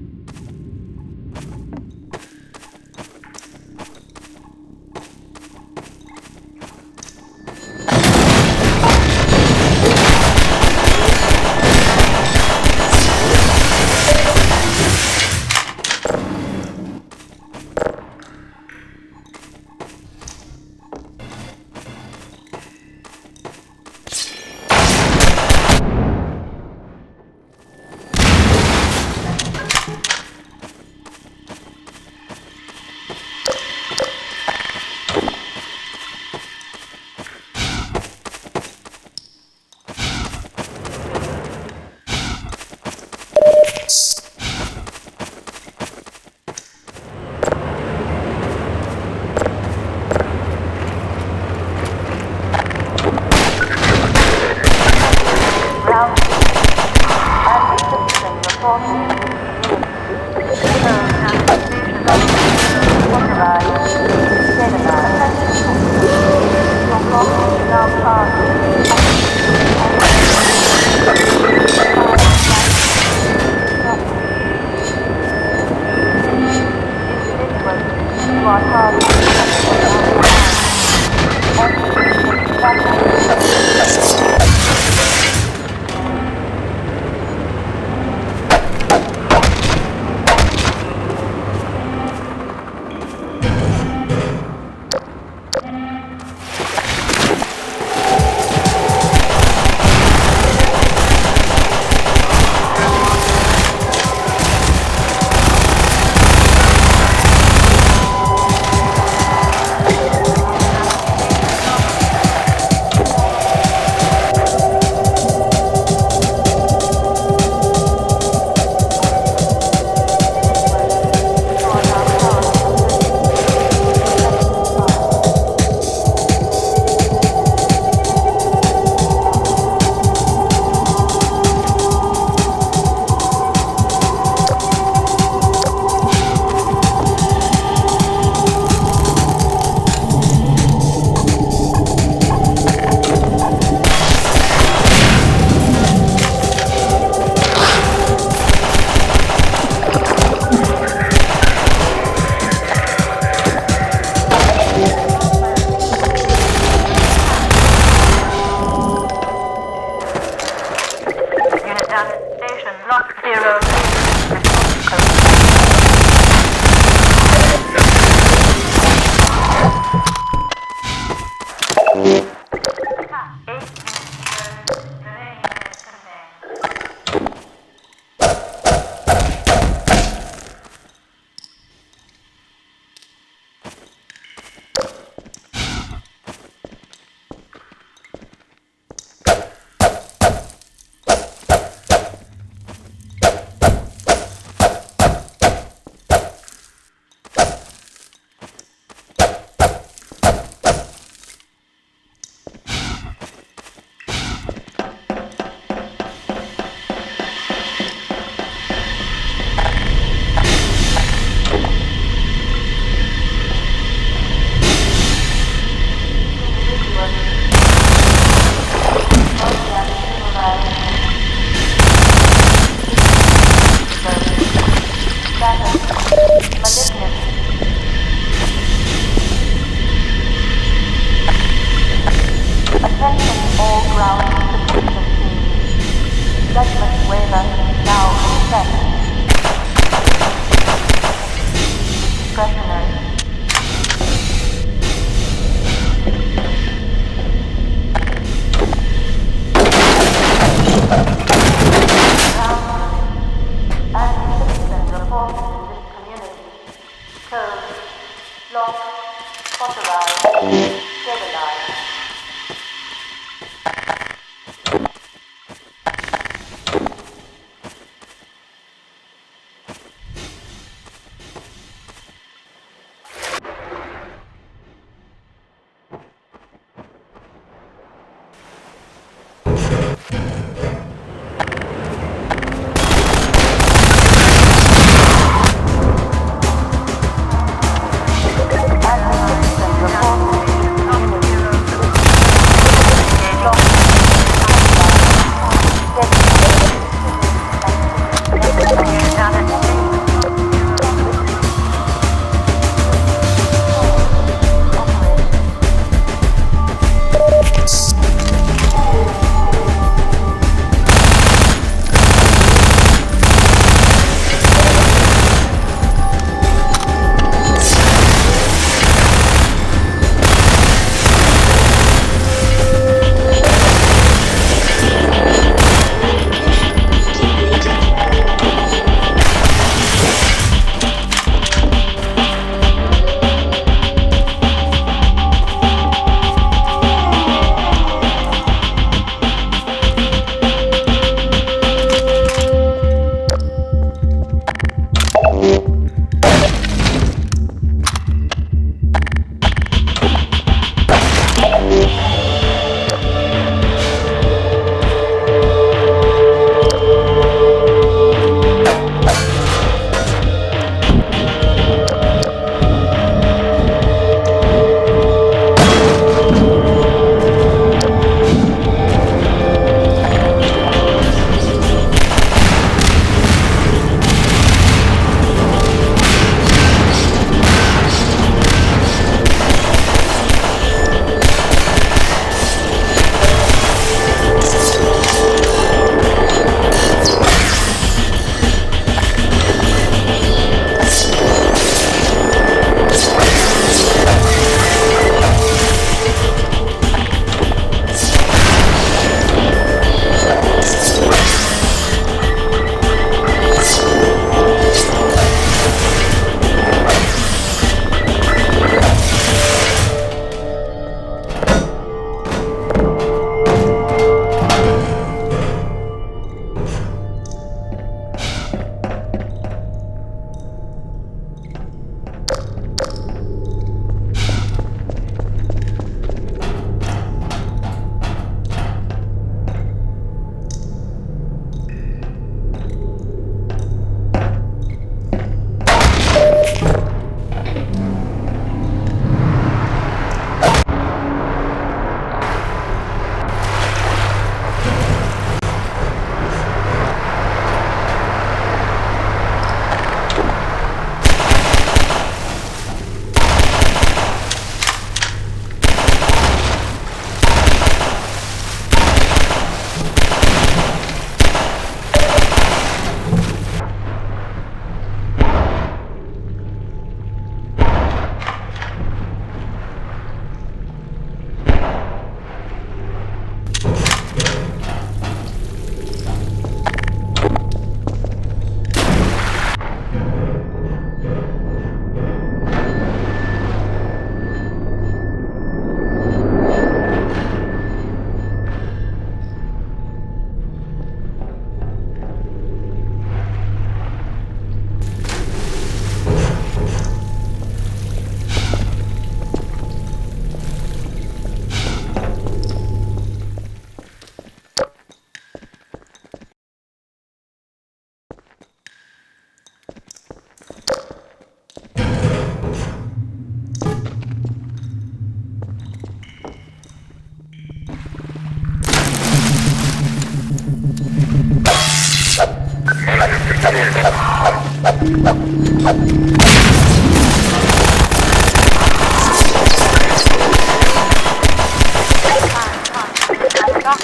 Waiver now in effect. Discretionary. Anti-citizens reported in this community. Code. Lock. Authorized. Stabilized.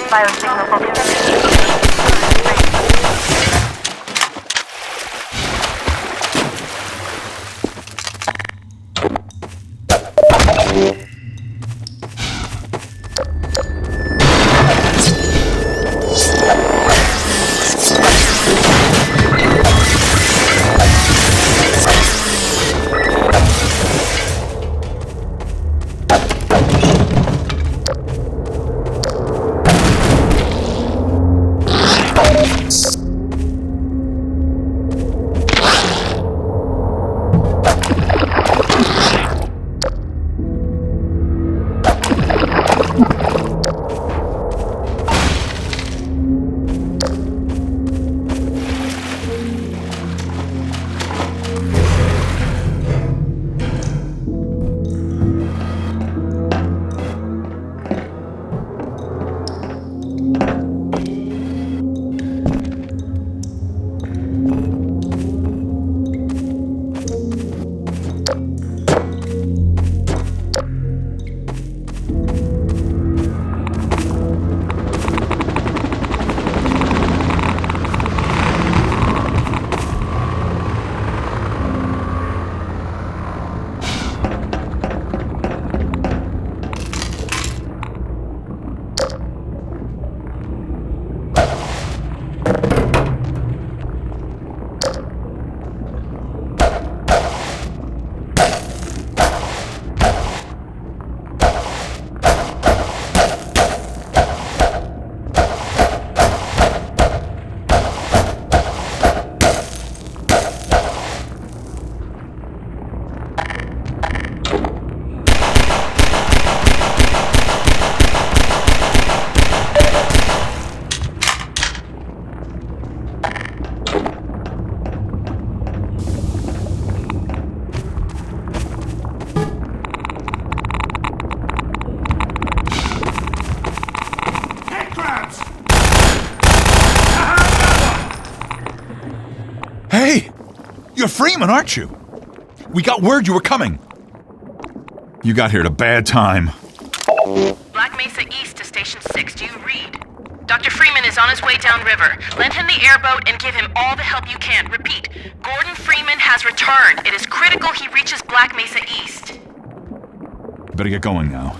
Biosignal for Hey! You're Freeman, aren't you? We got word you were coming. You got here at a bad time. Black Mesa East to Station 6. Do you read? Dr. Freeman is on his way downriver. Lend him the airboat and give him all the help you can. Repeat, Gordon Freeman has returned. It is critical he reaches Black Mesa East. Better get going now.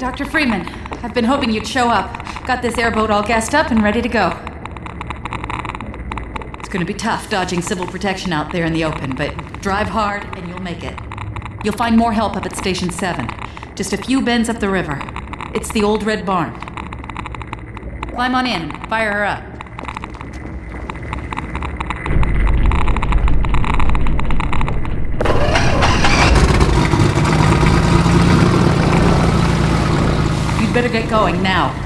Dr. Freeman. I've been hoping you'd show up. Got this airboat all gassed up and ready to go. It's gonna be tough dodging civil protection out there in the open, but drive hard and you'll make it. You'll find more help up at Station 7. Just a few bends up the river. It's the old red barn. Climb on in. Fire her up. You'd better get going now.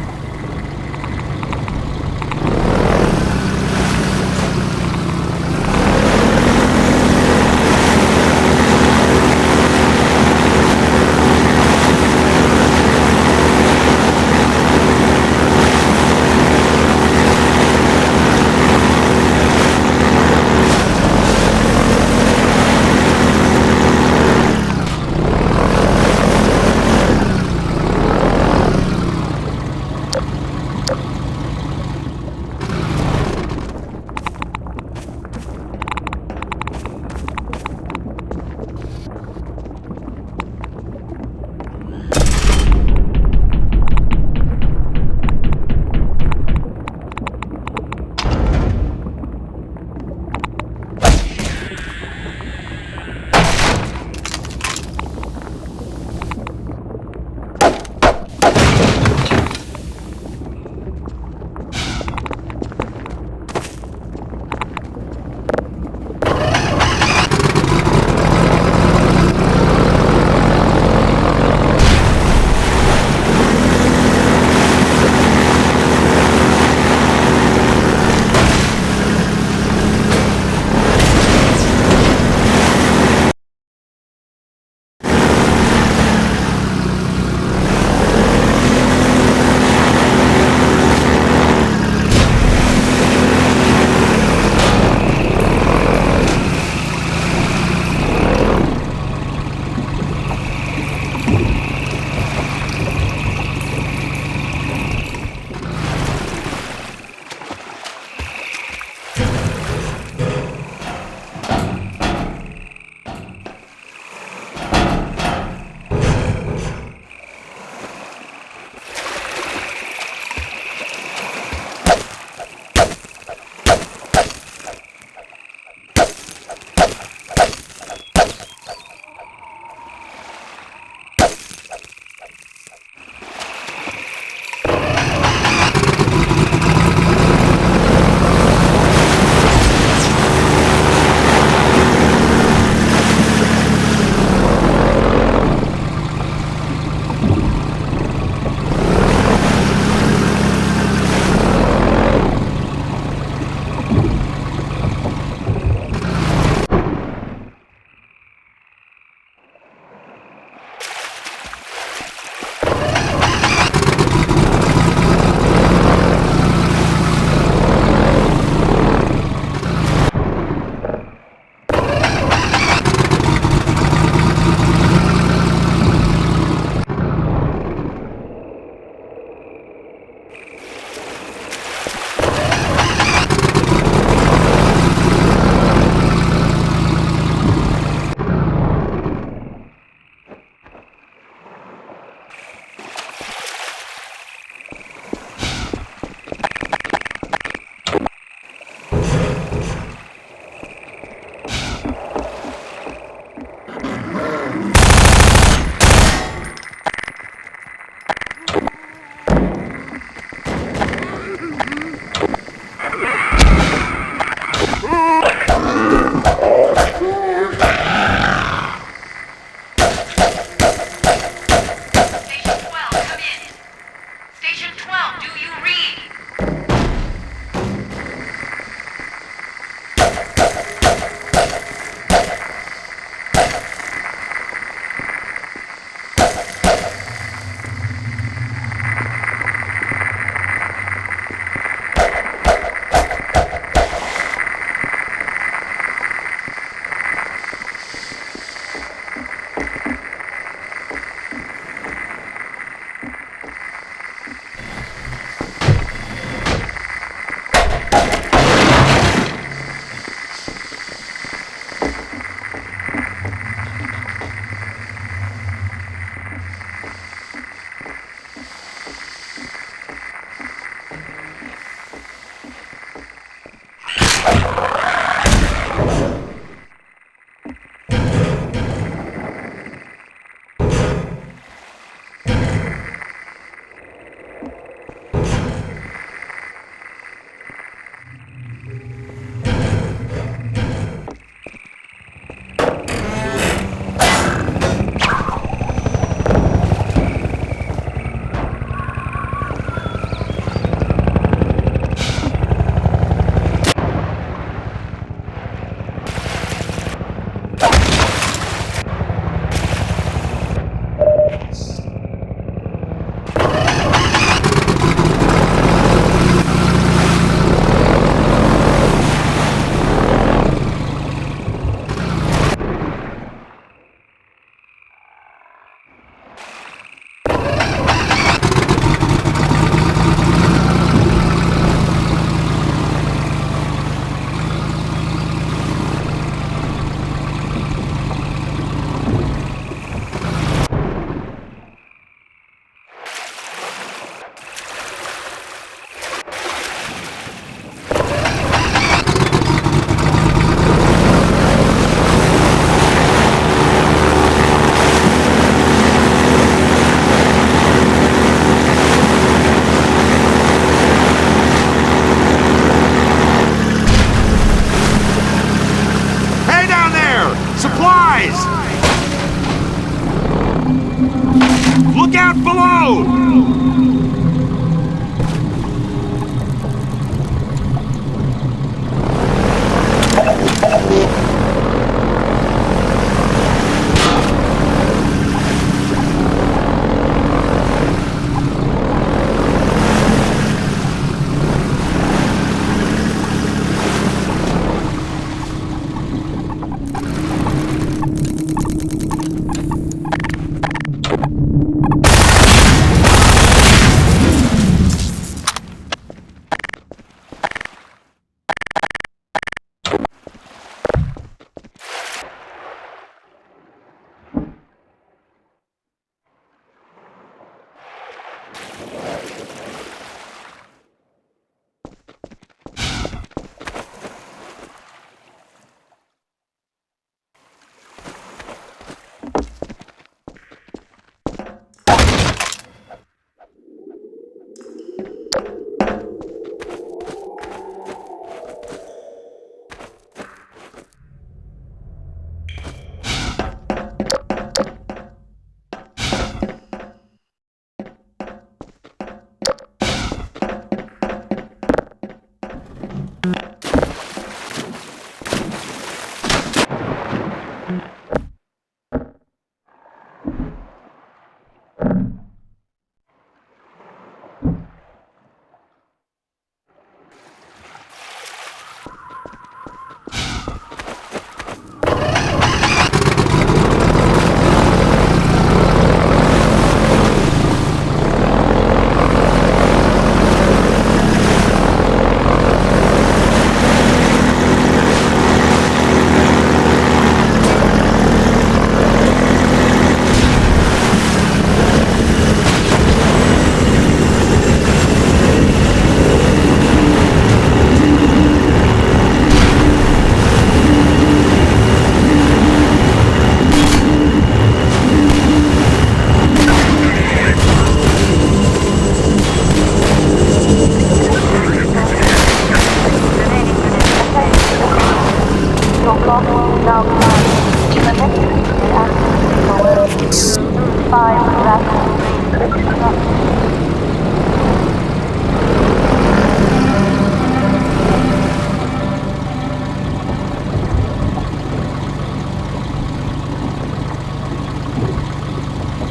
out below!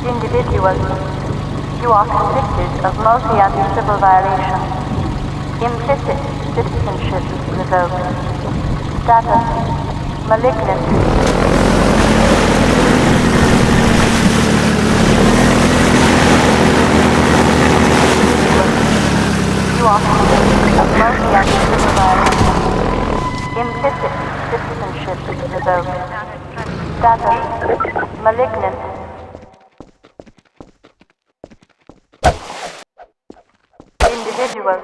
Individuals, you are convicted of multi-other civil violations. Implicit citizenship revoked. Status, malignant. You are convicted of multi-other civil violations. Implicit citizenship revoked. Status, malignant. Individual,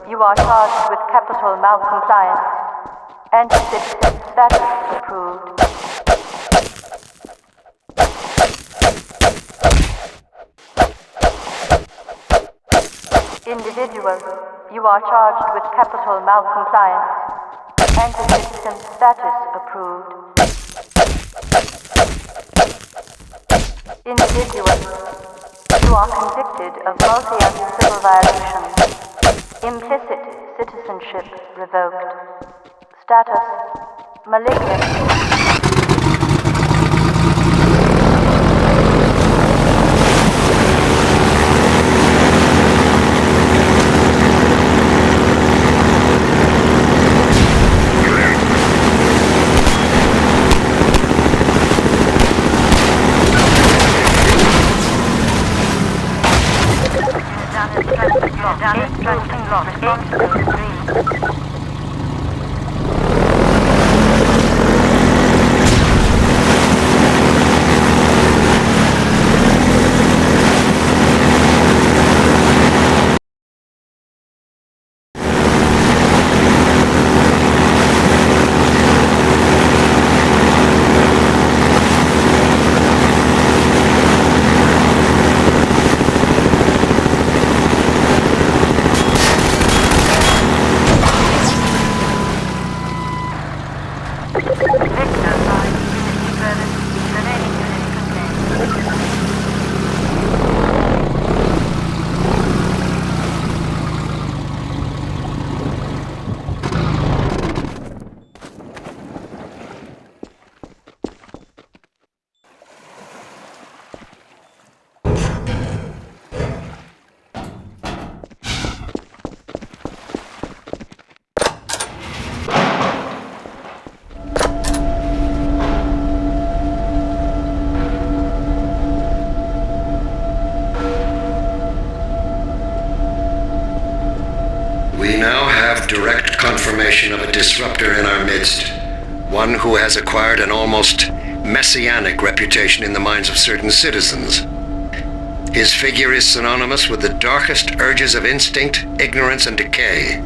you are charged with capital malcompliance. Anti-citizen status approved. Individual, you are charged with capital malcompliance. Anti-citizen status approved. Individual, you are convicted of multi-act civil violations. Implicit citizenship revoked. Status, malignant. disruptor in our midst, one who has acquired an almost messianic reputation in the minds of certain citizens. His figure is synonymous with the darkest urges of instinct, ignorance, and decay.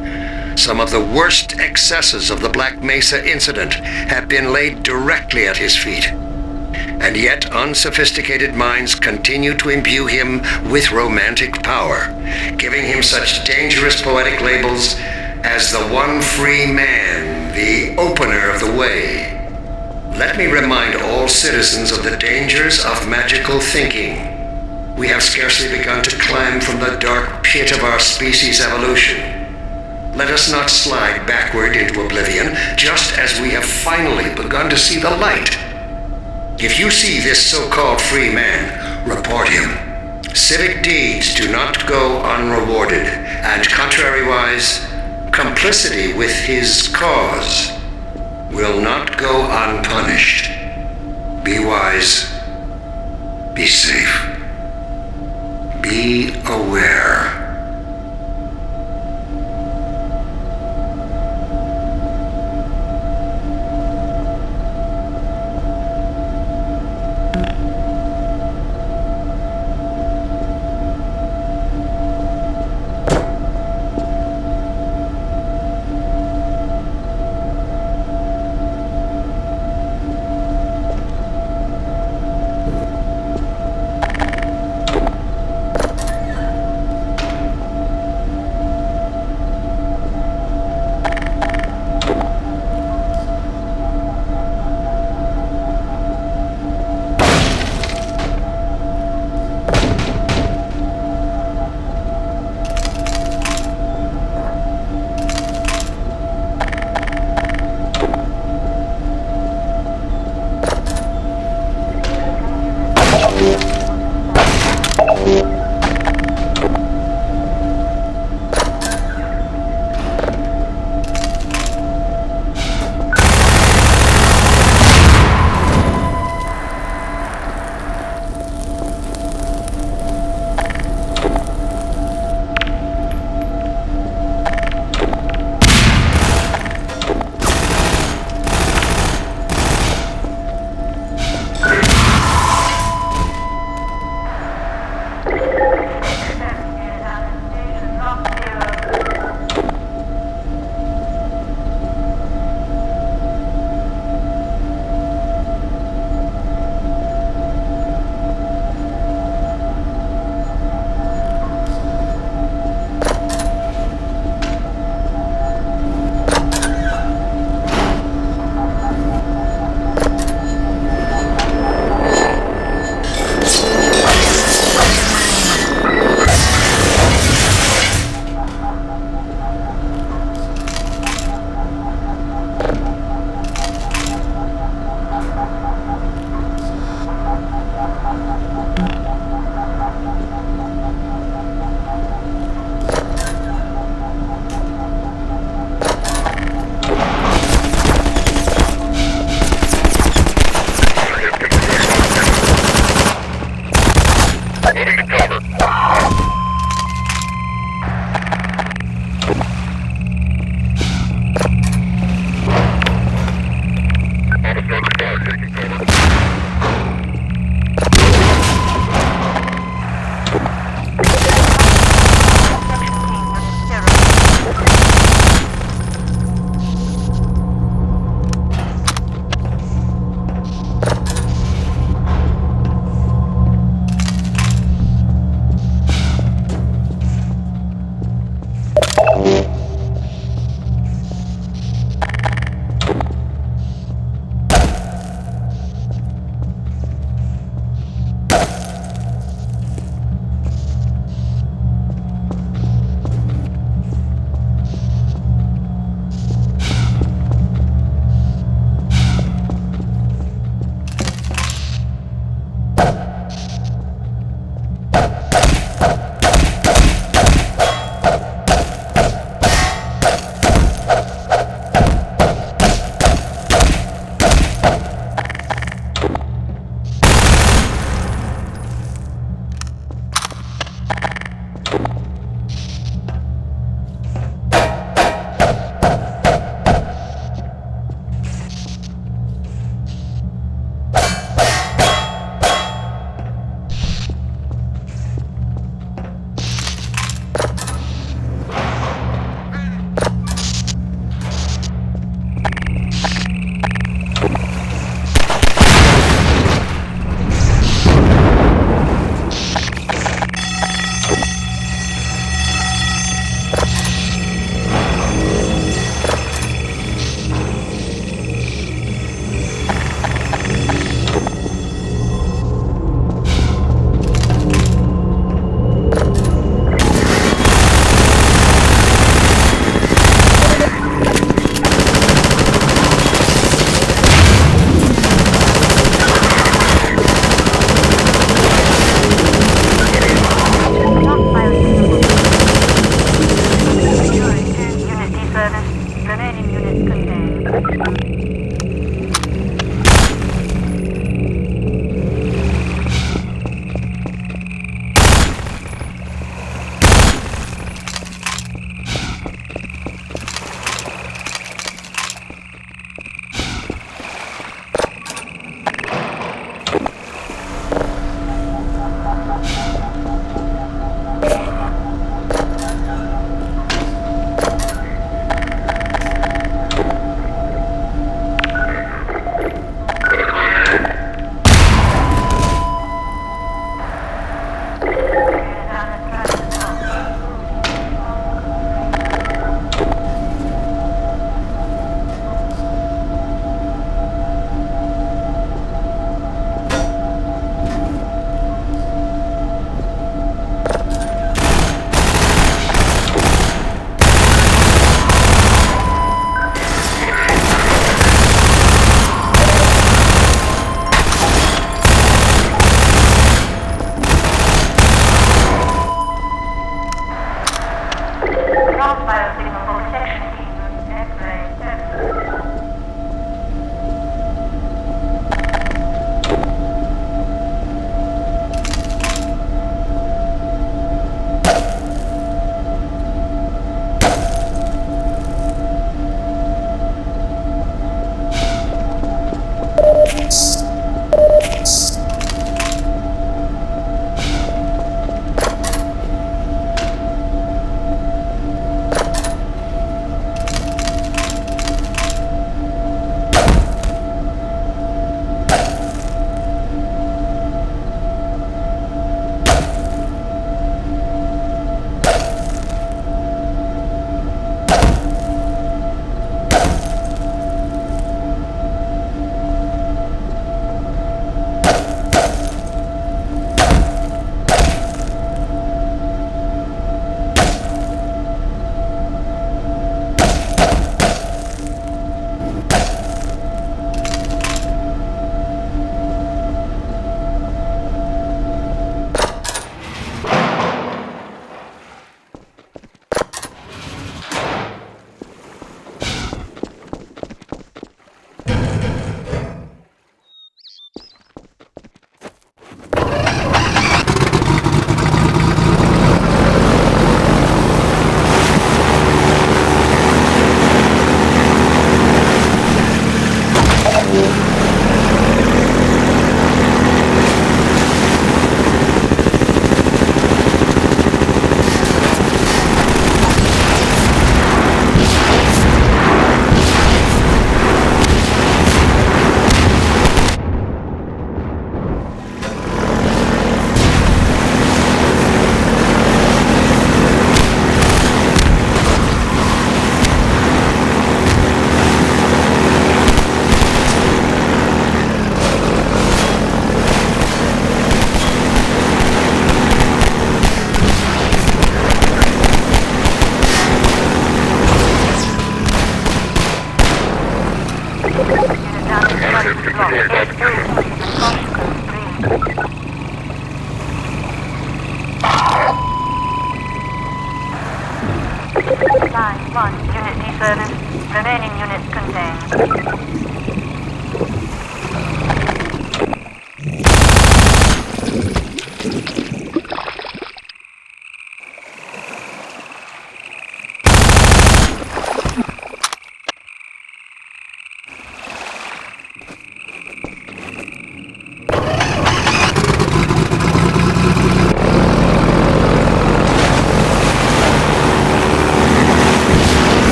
Some of the worst excesses of the Black Mesa incident have been laid directly at his feet. And yet unsophisticated minds continue to imbue him with romantic power, giving him such dangerous poetic labels as the one free man, the opener of the way. Let me remind all citizens of the dangers of magical thinking. We have scarcely begun to climb from the dark pit of our species' evolution. Let us not slide backward into oblivion, just as we have finally begun to see the light. If you see this so-called free man, report him. Civic deeds do not go unrewarded, and contrariwise, complicity with his cause will not go unpunished. Be wise. Be safe. Be aware.